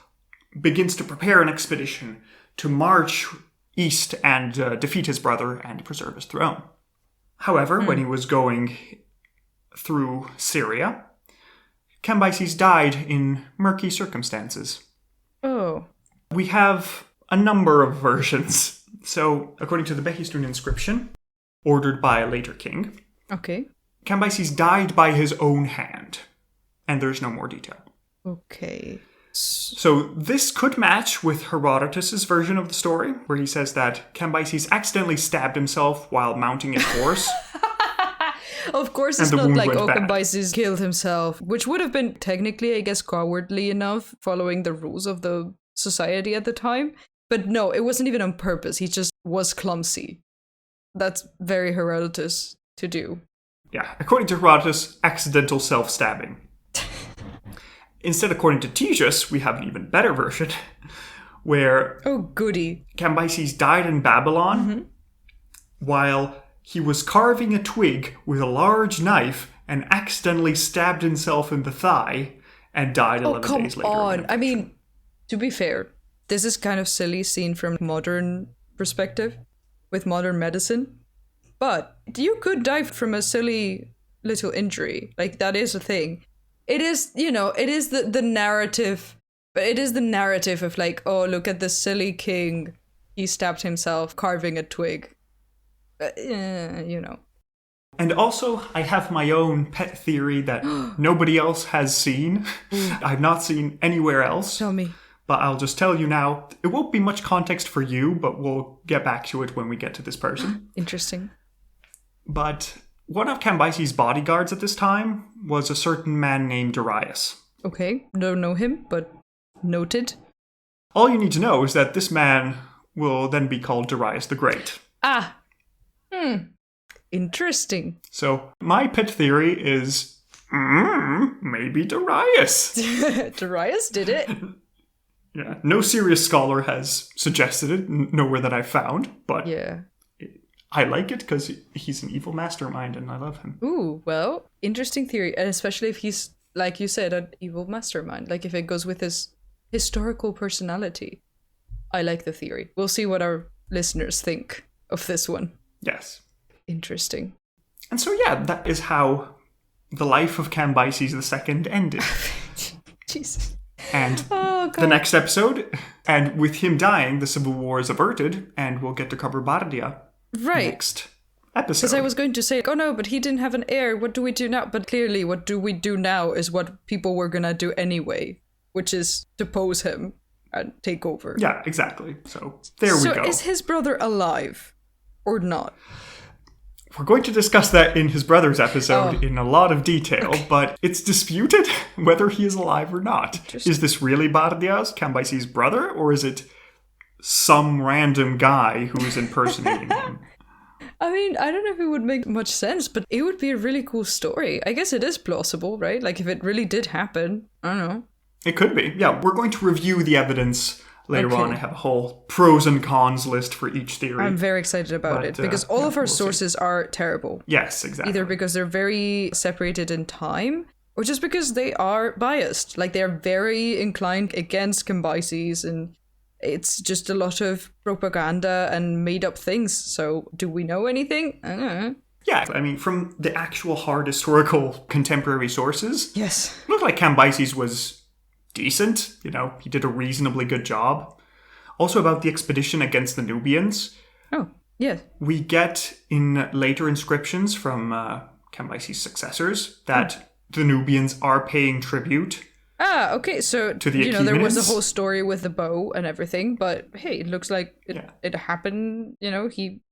begins to prepare an expedition to march east and defeat his brother and preserve his throne. However, when he was going through Syria, Cambyses died in murky circumstances. Oh. We have a number of versions. So, according to the Behistun inscription, ordered by a later king, Cambyses died by his own hand, and there's no more detail. Okay. So this could match with Herodotus' version of the story, where he says that Cambyses accidentally stabbed himself while mounting his horse. Of course, it's not like Cambyses killed himself, which would have been technically, I guess, cowardly enough, following the rules of the society at the time. But no, it wasn't even on purpose. He just was clumsy. That's very Herodotus to do. Yeah, according to Herodotus, accidental self-stabbing. Instead, according to Titus, we have an even better version, where Cambyses died in Babylon while he was carving a twig with a large knife and accidentally stabbed himself in the thigh and died 11 days later. Come on. I mean, to be fair, this is kind of silly seen from modern perspective with modern medicine. But you could die from a silly little injury. Like, that is a thing. It is, it is the narrative, but it is the narrative of like, oh, look at this silly king. He stabbed himself carving a twig. And also, I have my own pet theory that nobody else has seen. I've not seen anywhere else. Tell me. But I'll just tell you now, it won't be much context for you, but we'll get back to it when we get to this person. Interesting. But one of Cambyses' bodyguards at this time was a certain man named Darius. Okay, don't know him, but noted. All you need to know is that this man will then be called Darius the Great. Interesting. So my pet theory is, maybe Darius. Darius did it. Yeah, no serious scholar has suggested it, nowhere that I've found, but yeah. I like it because he's an evil mastermind and I love him. Ooh, well, interesting theory. And especially if he's, like you said, an evil mastermind. Like if it goes with his historical personality. I like the theory. We'll see what our listeners think of this one. Yes. Interesting. And so, yeah, that is how the life of Cambyses II ended. Jesus. And the next episode, and with him dying, the civil war is averted, and we'll get to cover Bardia. Right. Next episode. Because I was going to say, oh no, but he didn't have an heir. What do we do now? But clearly, what do we do now is what people were going to do anyway, which is depose him and take over. Yeah, exactly. So there we go. So is his brother alive or not? We're going to discuss that in his brother's episode in a lot of detail, but it's disputed whether he is alive or not. Is this really Bardia's, Cambyses' brother, or is it some random guy who is impersonating him? I mean, I don't know if it would make much sense, but it would be a really cool story. I guess it is plausible, right? Like if it really did happen, I don't know. It could be. Yeah, we're going to review the evidence Later on, I have a whole pros and cons list for each theory. I'm very excited about it because all of our sources are terrible. Yes, exactly. Either because they're very separated in time or just because they are biased. Like, they're very inclined against Cambyses, and it's just a lot of propaganda and made up things. So do we know anything? I don't know. Yeah, I mean, from the actual hard historical contemporary sources, yes, it looked like Cambyses was decent. You know, he did a reasonably good job. Also about the expedition against the Nubians. Oh, yeah. We get in later inscriptions from Cambyses' successors that the Nubians are paying tribute. Ah, okay. So, to the there was a whole story with the bow and everything, but hey, it looks like it happened,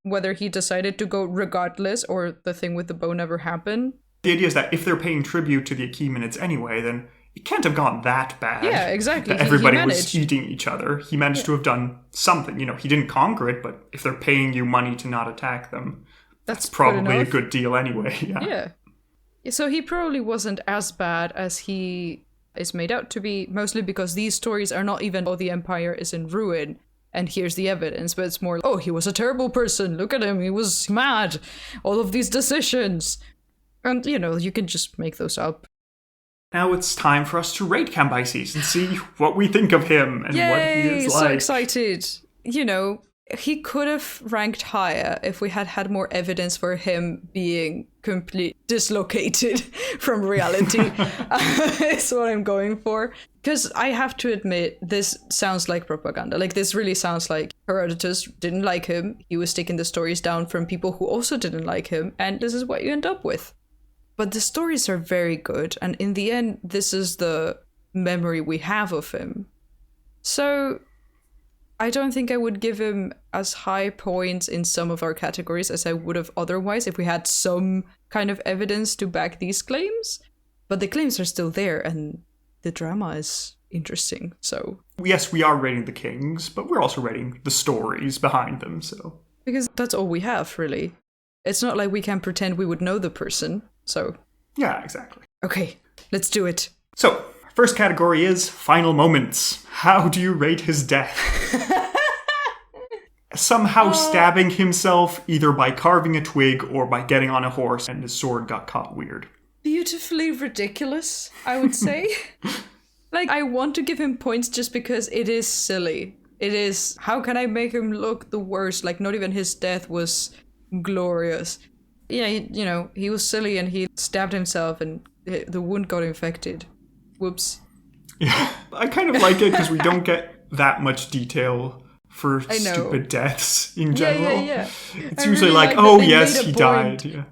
whether he decided to go regardless or the thing with the bow never happened. The idea is that if they're paying tribute to the Achaemenids anyway, then it can't have gone that bad. Yeah, exactly. That everybody was eating each other. He managed to have done something. He didn't conquer it, but if they're paying you money to not attack them, that's probably a good deal anyway. Yeah. So he probably wasn't as bad as he is made out to be, mostly because these stories are not even, the empire is in ruin and here's the evidence, but it's more, he was a terrible person, look at him, he was mad, all of these decisions. And, you can just make those up. Now it's time for us to rate Cambyses and see what we think of him and what he is like. So excited. He could have ranked higher if we had had more evidence for him being completely dislocated from reality. Is what I'm going for. Because I have to admit, this sounds like propaganda. Like, this really sounds like Herodotus didn't like him. He was taking the stories down from people who also didn't like him. And this is what you end up with. But the stories are very good. And in the end, this is the memory we have of him. So I don't think I would give him as high points in some of our categories as I would have otherwise if we had some kind of evidence to back these claims. But the claims are still there and the drama is interesting, so... Yes, we are rating the kings, but we're also rating the stories behind them, so... Because that's all we have, really. It's not like we can pretend we would know the person, so... Yeah, exactly. Okay, let's do it. So, first category is Final Moments. How do you rate his death? Somehow stabbing himself either by carving a twig or by getting on a horse and his sword got caught weird. Beautifully ridiculous, I would say. Like, I want to give him points just because it is silly. It is, how can I make him look the worst? Like, not even his death was glorious. Yeah, he was silly and he stabbed himself and the wound got infected. Whoops. Yeah, I kind of like it because we don't get that much detail for stupid deaths in general. Yeah. It's usually really yes, he died. Yeah.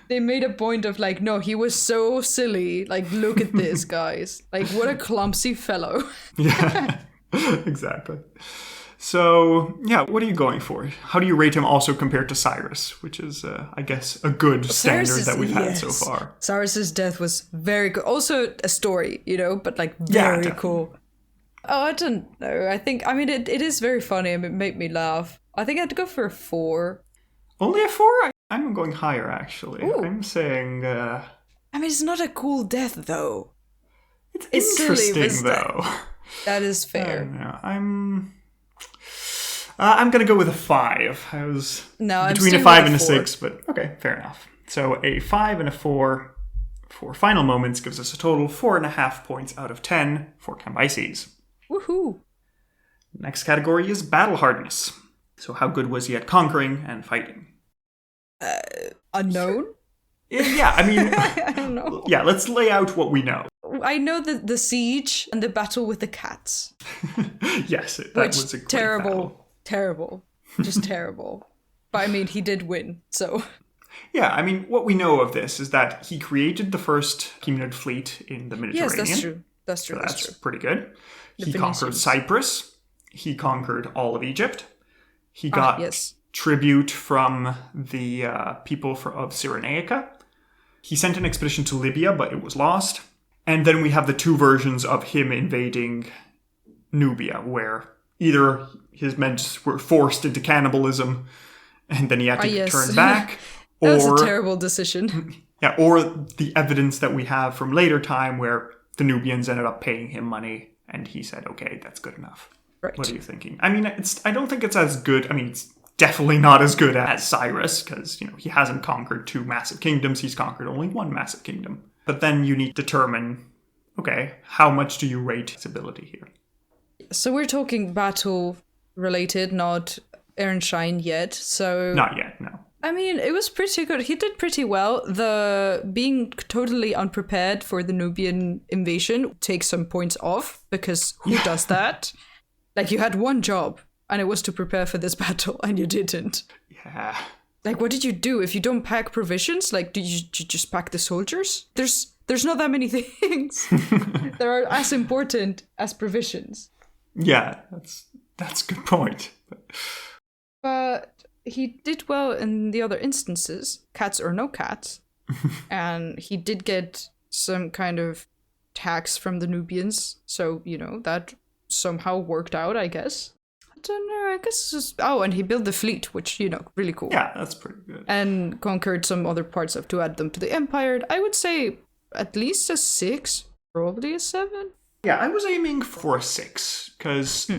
They made a point of like, no, he was so silly. Like, look at this, guys. Like, what a clumsy fellow. Yeah, exactly. So, yeah, what are you going for? How do you rate him also compared to Cyrus, which is, I guess, a good standard that we've had so far? Cyrus's death was very good. Also a story, but like very cool. Oh, I don't know. It is very funny and it made me laugh. I think I had to go for a 4. Only a 4? I'm going higher, actually. Ooh. I'm saying... it's not a cool death, though. It's interesting, silly, though. That is fair. I'm going to go with a 5. I was between a 5 and a 6, but okay, fair enough. So a 5 and a 4 for Final Moments gives us a total 4.5 points out of 10 for Cambyses. Woohoo! Next category is Battle Hardness. So how good was he at conquering and fighting? Unknown? Yeah, I don't know. Yeah, let's lay out what we know. I know the siege and the battle with the cats. Yes, that was a great battle. Terrible. Just terrible. But he did win, so... Yeah, what we know of this is that he created the first Achaemenid fleet in the Mediterranean. Yes, that's true. So that's pretty good. He conquered Cyprus. He conquered all of Egypt. He got tribute from the people of Cyrenaica. He sent an expedition to Libya, but it was lost. And then we have the 2 versions of him invading Nubia, where either his men were forced into cannibalism, and then he had to turn back. That was a terrible decision. Yeah, or the evidence that we have from later time where the Nubians ended up paying him money, and he said, okay, that's good enough. Right. What are you thinking? I mean, I don't think it's as good. I mean, it's definitely not as good as Cyrus, because, he hasn't conquered 2 massive kingdoms. He's conquered only 1 massive kingdom. But then you need to determine, okay, how much do you rate his ability here? So we're talking battle-related, not Ehrenstein yet. So Not yet, no. I mean, it was pretty good. He did pretty well. The being totally unprepared for the Nubian invasion takes some points off, because who does that? Like, you had one job, and it was to prepare for this battle, and you didn't. Yeah. Like, what did you do? If you don't pack provisions, like, did you just pack the soldiers? There's not that many things that are as important as provisions. Yeah, that's a good point. But he did well in the other instances, cats or no cats. And he did get some kind of tax from the Nubians. So, that somehow worked out, I guess. I don't know, I guess it's just... Oh, and he built the fleet, which, really cool. Yeah, that's pretty good. And conquered some other parts to add them to the empire. I would say at least a 6, probably a 7. Yeah, I was aiming for a 6, because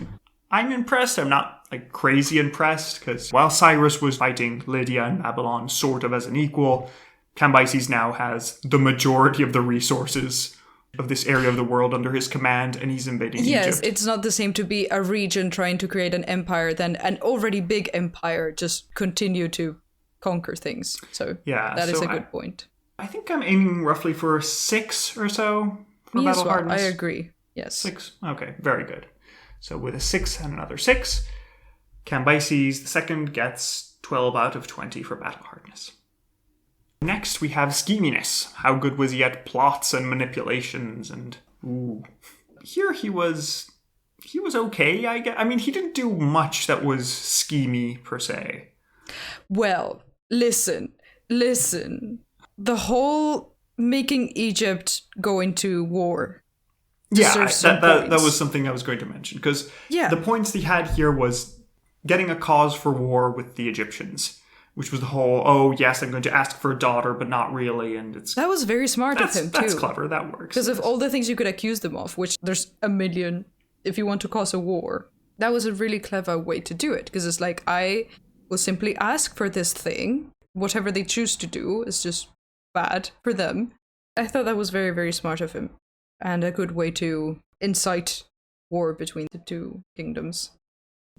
I'm impressed. I'm not, crazy impressed, because while Cyrus was fighting Lydia and Babylon sort of as an equal, Cambyses now has the majority of the resources of this area of the world under his command, and he's invading Egypt. Yes, it's not the same to be a region trying to create an empire than an already big empire just continue to conquer things. So yeah, that is a good point. I think I'm aiming roughly for a 6 or so for Me battle as well. hardness. I agree. Yes. 6. Okay, very good. So with a 6 and another 6, Cambyses II gets 12 out of 20 for battle hardness. Next, we have scheminess. How good was he at plots and manipulations? And here he was okay. I mean, he didn't do much that was schemy per se. Well, listen. The whole making Egypt go into war. Yeah, that was something I was going to mention, because the points he had here was getting a cause for war with the Egyptians. Which was the whole, oh, yes, I'm going to ask for a daughter, but not really. And that was very smart of him, too. That's clever. That works. Because of all the things you could accuse them of, which there's a million, if you want to cause a war. That was a really clever way to do it. Because it's like, I will simply ask for this thing. Whatever they choose to do is just bad for them. I thought that was very, very smart of him. And a good way to incite war between the 2 kingdoms.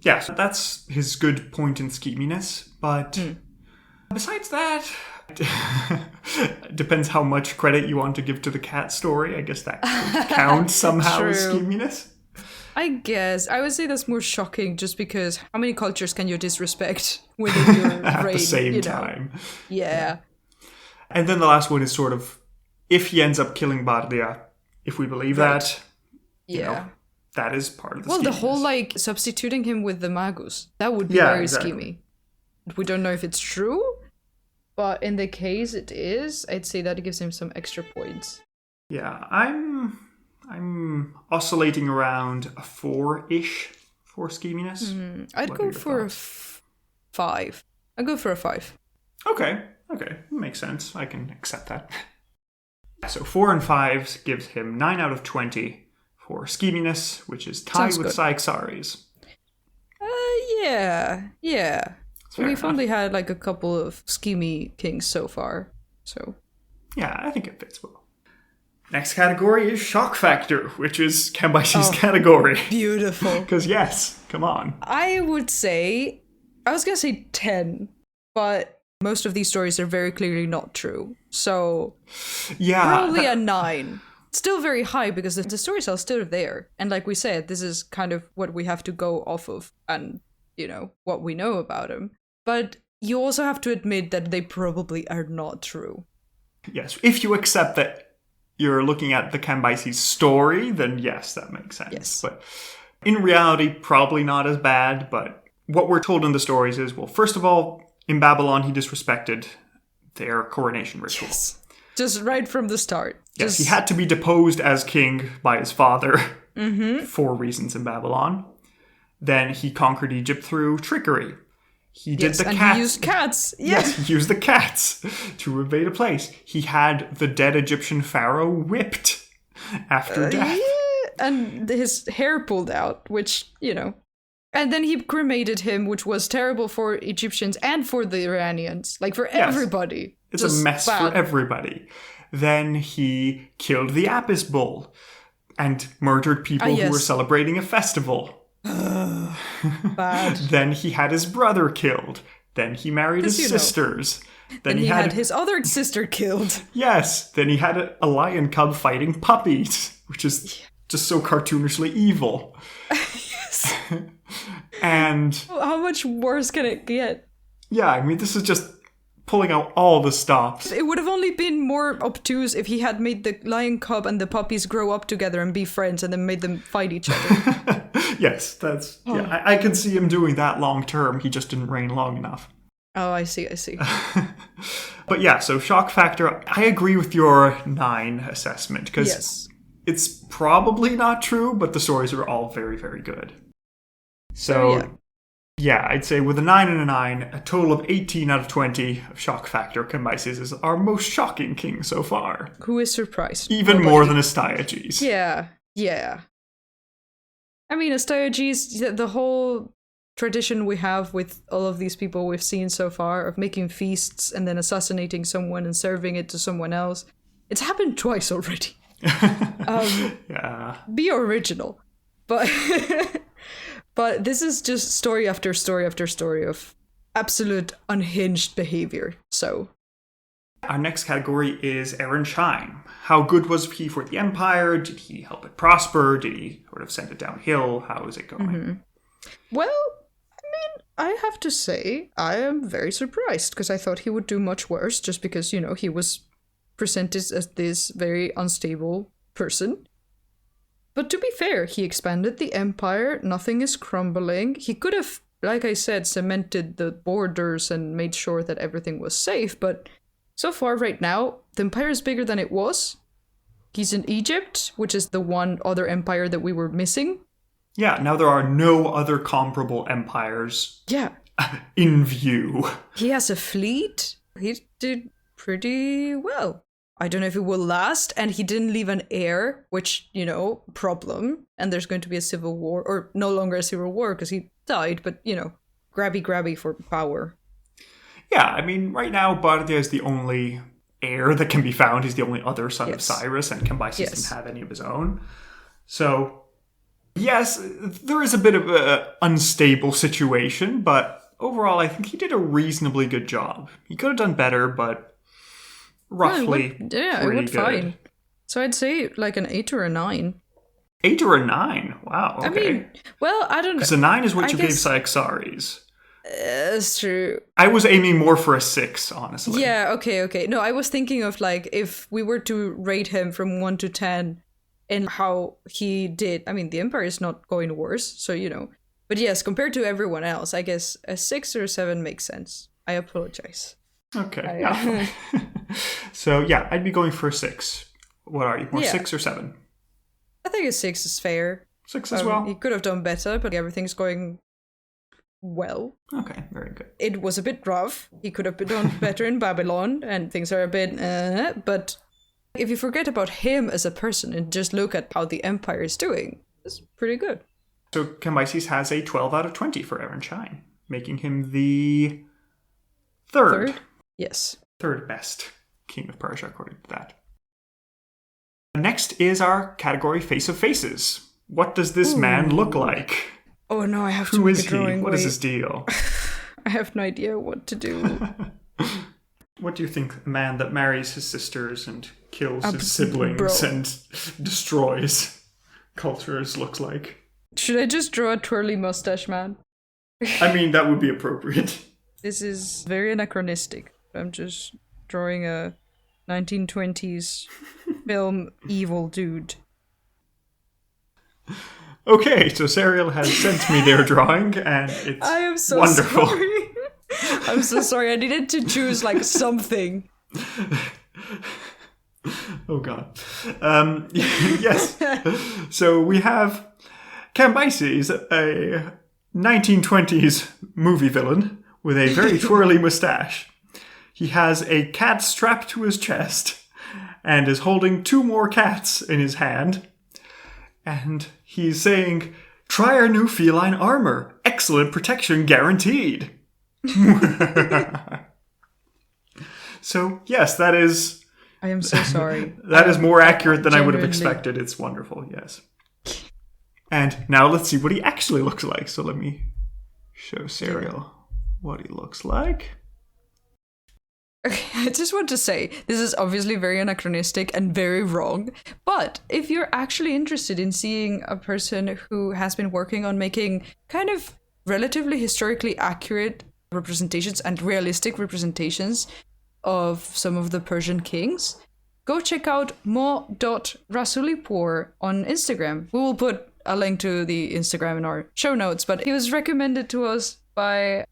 Yeah, so that's his good point in scheminess, but besides that, depends how much credit you want to give to the cat story. I guess that could count somehow as scheminess. I guess. I would say that's more shocking, just because how many cultures can you disrespect within your reign? At the same time. Yeah. And then the last one is sort of, if he ends up killing Bardia, if we believe that, that is part of the scheminess. The whole, substituting him with the Magus, that would be very schemy. We don't know if it's true, but in the case it is, I'd say that it gives him some extra points. Yeah, I'm oscillating around a 4-ish for scheminess. I'd go for a 5. I'd go for a 5. Okay, makes sense. I can accept that. So 4 and 5 gives him 9 out of 20. For scheminess, which is tied with Cyrus. Yeah. We've only had a couple of schemy kings so far, so... Yeah, I think it fits well. Next category is shock factor, which is Cambyses' category. Beautiful. Because yes, come on. I would say... I was going to say 10, but most of these stories are very clearly not true. So, probably a 9. Still very high, because the stories are still there. And like we said, this is kind of what we have to go off of and, what we know about him. But you also have to admit that they probably are not true. Yes, if you accept that you're looking at the Cambyses story, then yes, that makes sense. Yes. But in reality, probably not as bad. But what we're told in the stories is, well, first of all, in Babylon, he disrespected their coronation ritual. Yes. Just right from the start. Yes, he had to be deposed as king by his father for reasons in Babylon. Then he conquered Egypt through trickery. He did the cats. He used cats. Yes, he used the cats to invade a place. He had the dead Egyptian pharaoh whipped after death. and his hair pulled out, which, and then he cremated him, which was terrible for Egyptians and for the Iranians, like for everybody. It's a mess for everybody. Then he killed the Apis bull and murdered people who were celebrating a festival. Bad. Then he had his brother killed. Then he married his sisters. Then he had his other sister killed. Yes. Then he had a lion cub fighting puppies, which is just so cartoonishly evil. Yes. And how much worse can it get? Yeah, I mean, this is just pulling out all the stops. It would have only been more obtuse if he had made the lion cub and the puppies grow up together and be friends and then made them fight each other. Yes, that's... Oh. Yeah, I can see him doing that long term. He just didn't reign long enough. Oh, I see. But yeah, so shock factor, I agree with your 9 assessment, because it's probably not true, but the stories are all very, very good. So, yeah, I'd say with a 9 and a 9, a total of 18 out of 20 of shock factor, Cambyses is our most shocking king so far. Who is surprised? Even more than Astyages. Yeah. I mean, Astyages, the whole tradition we have with all of these people we've seen so far of making feasts and then assassinating someone and serving it to someone else, it's happened twice already. Be original. But but this is just story after story after story of absolute unhinged behavior. So our next category is Aaron Shine. How good was he for the empire? Did he help it prosper? Did he sort of send it downhill? How is it going? Mm-hmm. Well, I mean, I have to say I am very surprised because I thought he would do much worse just because, he was presented as this very unstable person. But to be fair, he expanded the empire. Nothing is crumbling. He could have, like I said, cemented the borders and made sure that everything was safe. But so far, right now, the empire is bigger than it was. He's in Egypt, which is the one other empire that we were missing. Yeah, now there are no other comparable empires in view. He has a fleet. He did pretty well. I don't know if it will last, and he didn't leave an heir, which, problem. And there's going to be a civil war, or no longer a civil war because he died, but, grabby for power. Yeah, I mean, right now, Bardia is the only heir that can be found. He's the only other son of Cyrus, and Cambyses didn't have any of his own. So, yes, there is a bit of an unstable situation, but overall, I think he did a reasonably good job. He could have done better, but roughly it went fine. So I'd say like an 8 or a 9. 8 or a 9? Wow, okay. I mean, well, I don't know. Because a 9 is what you gave Cyaxares. That's true. I was aiming more for a 6, honestly. Yeah, okay. No, I was thinking of like if we were to rate him from 1 to 10 and how he did. I mean, the Empire is not going worse, so But yes, compared to everyone else, I guess a 6 or a 7 makes sense. I apologize. Okay. So, yeah, I'd be going for a 6. What are you? More 6 or 7? I think a 6 is fair. 6 as well? He could have done better, but everything's going well. Okay, very good. It was a bit rough. He could have done better in Babylon, and things are a bit but if you forget about him as a person and just look at how the Empire is doing, it's pretty good. So Cambyses has a 12 out of 20 for Aaron Shine, making him the third? Yes. Third best king of Persia, according to that. Next is our category Face of Faces. What does this man look like? Oh no, I have to Who make is a drawing. he? What is his deal? I have no idea what to do. What do you think a man that marries his sisters and kills his siblings and destroys cultures looks like? Should I just draw a twirly mustache man? I mean, that would be appropriate. This is very anachronistic. I'm just drawing a 1920s film evil dude. Okay, so Serial has sent me their drawing, and it's I am so wonderful. Sorry. I'm so sorry. I needed to choose like something. Oh God. Yes. So we have Cambyses, a 1920s movie villain with a very twirly mustache. He has a cat strapped to his chest and is holding 2 more cats in his hand. And he's saying, "Try our new feline armor. Excellent protection guaranteed." So, yes, that is... I am so sorry. That is more accurate than I would have Genuinely. expected. It's wonderful, yes. And now let's see what he actually looks like. So let me show Serial what he looks like. Okay, I just want to say, this is obviously very anachronistic and very wrong, but if you're actually interested in seeing a person who has been working on making kind of relatively historically accurate representations and realistic representations of some of the Persian kings, go check out mo.rasulipour on Instagram. We will put a link to the Instagram in our show notes, but he was recommended to us by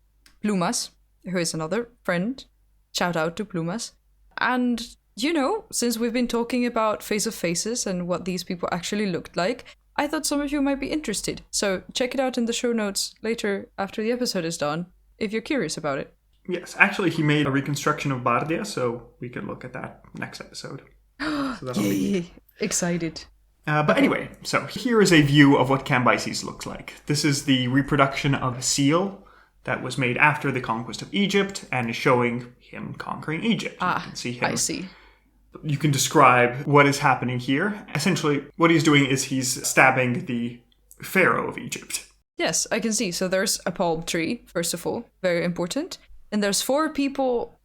Plumas, who is another friend. Shout out to Plumas. And, you know, since we've been talking about Face of Faces and what these people actually looked like, I thought some of you might be interested. So check it out in the show notes later after the episode is done, if you're curious about it. Yes, actually he made a reconstruction of Bardia, so we can look at that next episode. So that'll be excited. But anyway, so here is a view of what Cambyses looks like. This is the reproduction of a seal that was made after the conquest of Egypt and is showing him conquering Egypt. You can see him. I see. You can describe what is happening here. Essentially, what he's doing is he's stabbing the pharaoh of Egypt. Yes, I can see. So there's a palm tree, first of all, very important. And there's 4 people,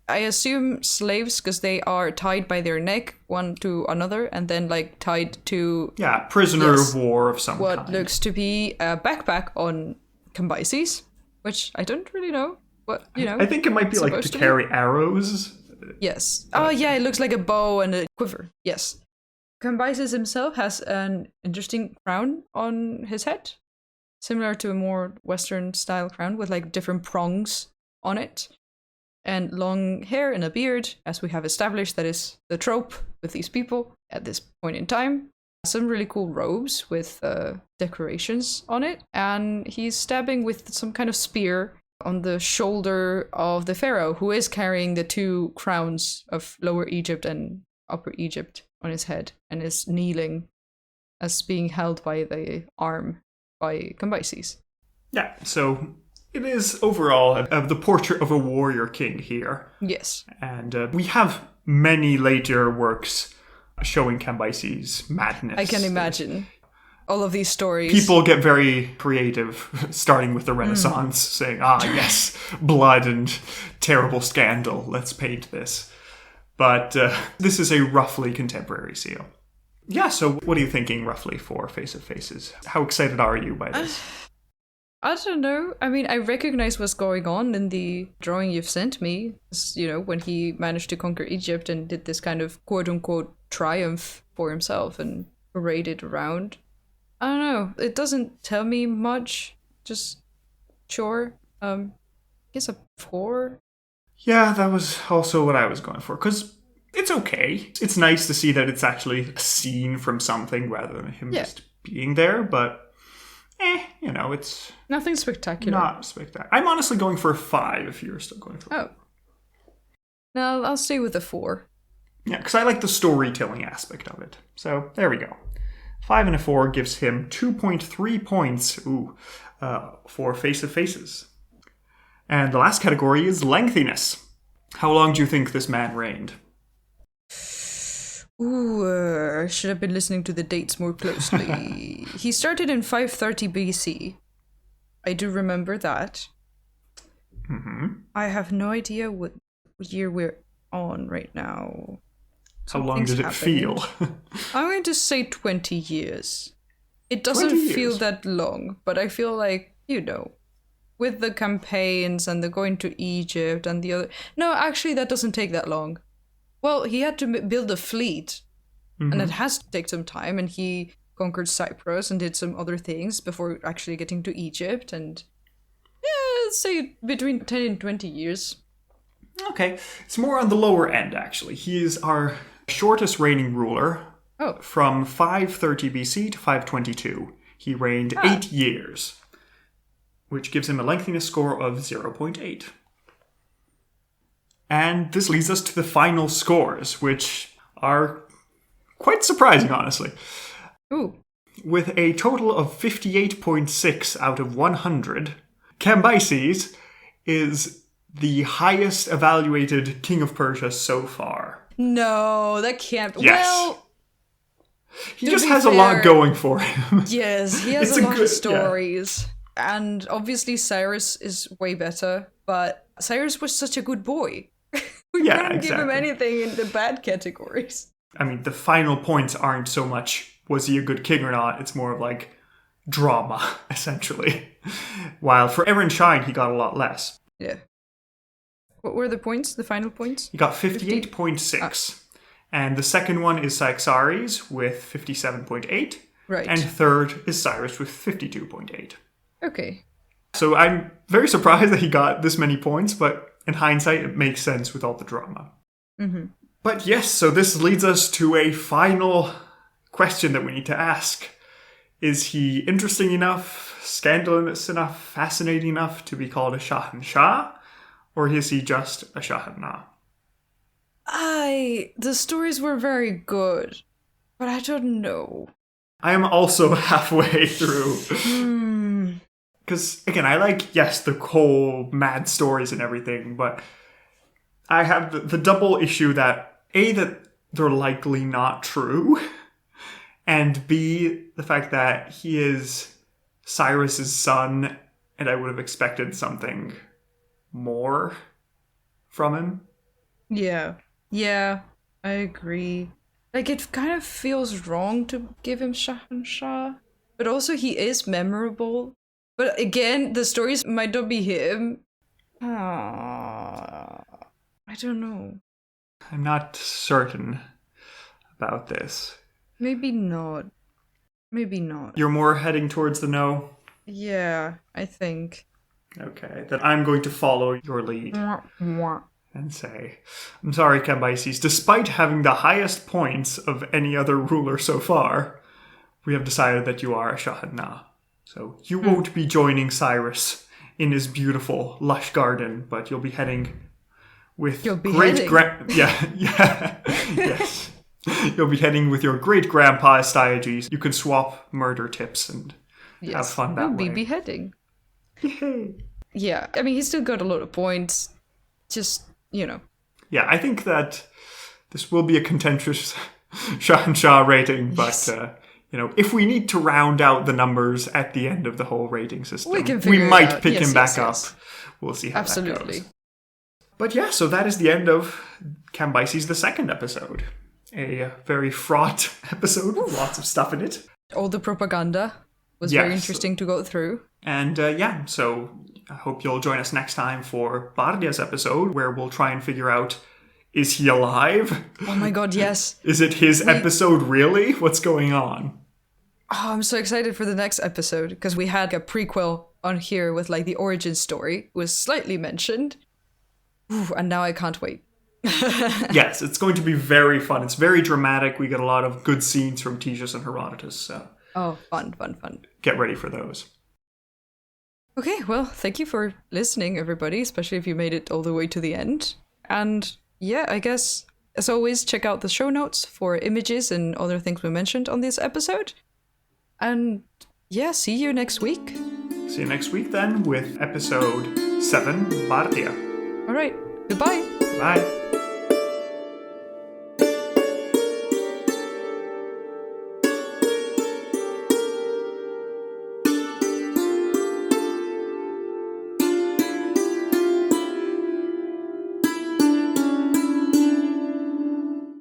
I assume slaves, because they are tied by their neck, one to another, and then like tied to... Yeah, prisoner of war of some kind. What looks to be a backpack on Cambyses, which I don't really know. What, you know, I think it might be like to carry arrows. Yes. Oh, yeah, it looks like a bow and a quiver. Yes. Cambyses himself has an interesting crown on his head, similar to a more Western-style crown with like different prongs on it, and long hair and a beard, as we have established. That is the trope with these people at this point in time. Some really cool robes with decorations on it, and he's stabbing with some kind of spear on the shoulder of the pharaoh, who is carrying the 2 crowns of Lower Egypt and Upper Egypt on his head, and is kneeling as being held by the arm by Cambyses. Yeah, so it is overall the portrait of a warrior king here. Yes. And we have many later works showing Cambyses' madness. I can imagine. All of these stories. People get very creative, starting with the Renaissance, saying, yes, blood and terrible scandal, let's paint this. But this is a roughly contemporary seal. Yeah, so what are you thinking roughly for Face of Faces? How excited are you by this? I don't know. I mean, I recognize what's going on in the drawing you've sent me. You know, when he managed to conquer Egypt and did this kind of quote-unquote triumph for himself and paraded around. I don't know. It doesn't tell me much. Just sure. I guess a 4. Yeah, that was also what I was going for, because it's okay. It's nice to see that it's actually a scene from something rather than him just being there, but you know, it's... Nothing spectacular. Not spectacular. I'm honestly going for a 5 if you're still going for a 4. No, I'll stay with a 4. Yeah, because I like the storytelling aspect of it. So, there we go. 5 and a 4 gives him 2.3 points for Face of Faces. And the last category is lengthiness. How long do you think this man reigned? I should have been listening to the dates more closely. He started in 530 BC. I do remember that. Mm-hmm. I have no idea what year we're on right now. How long did it feel? I'm going to say 20 years. It doesn't feel that long, but I feel like, you know, with the campaigns and the going to Egypt and the other... No, actually, that doesn't take that long. Well, he had to build a fleet, and it has to take some time, and he conquered Cyprus and did some other things before actually getting to Egypt, and let's say between 10 and 20 years. Okay, it's more on the lower end, actually. He is our shortest reigning ruler from 530 BC to 522. He reigned 8 years, which gives him a lengthiness score of 0.8. And this leads us to the final scores, which are quite surprising, honestly. Ooh. with a total of 58.6 out of 100, Cambyses is the highest evaluated king of Persia so far. No, that can't. Yes. Well, he just has a lot going for him. Yes, he has It's a lot good- of stories. And obviously Cyrus is way better, but Cyrus was such a good boy. We couldn't give him anything in the bad categories. I mean, the final points aren't so much, was he a good king or not? It's more of like drama, essentially. While for Aaron Shine, he got a lot less. Yeah. What were the points, the final points? He got 58.6. And the second one is Cyaxares with 57.8. Right. And third is Cyrus with 52.8. Okay. So I'm very surprised that he got this many points, but in hindsight, it makes sense with all the drama. Mm-hmm. But yes, so this leads us to a final question that we need to ask. Is he interesting enough, scandalous enough, fascinating enough to be called a Shahanshah? Or is he just a Shahanah? The stories were very good, but I don't know. I am also halfway through. Because, again, I like, yes, the whole mad stories and everything, but I have the double issue that, A, that they're likely not true, and B, the fact that he is Cyrus's son, and I would have expected something more from him. Yeah, I agree. Like, it kind of feels wrong to give him Shahanshah, but also he is memorable. But again, the stories might not be him. I don't know. I'm not certain about this. Maybe not. You're more heading towards the no? Yeah, I think. Okay, then I'm going to follow your lead and say, I'm sorry, Cambyses, despite having the highest points of any other ruler so far, we have decided that you are a Shahanah. So you won't be joining Cyrus in his beautiful, lush garden, but you'll be heading with You'll be heading with your great-grandpa Astyages. You can swap murder tips and have fun that way. You'll be beheading. Yay. Yeah, I mean, he's still got a lot of points. Just, Yeah, I think that this will be a contentious Shahanshah rating, but, if we need to round out the numbers at the end of the whole rating system, we might pick him back up. We'll see how that goes. But yeah, so that is the end of Cambyses II episode. A very fraught episode with lots of stuff in it. All the propaganda was very interesting to go through. And so I hope you'll join us next time for Bardia's episode, where we'll try and figure out, is he alive? Oh my god, yes. Is it his episode really? What's going on? Oh, I'm so excited for the next episode, because we had a prequel on here with the origin story. It was slightly mentioned. Ooh, and now I can't wait. Yes, it's going to be very fun. It's very dramatic. We get a lot of good scenes from Ctesias and Herodotus. So. Oh, fun. Get ready for those. Okay, well, thank you for listening, everybody, especially if you made it all the way to the end. And yeah, I guess, as always, check out the show notes for images and other things we mentioned on this episode. And yeah, see you next week. See you next week then with episode 7, Bardia. All right, goodbye. Bye.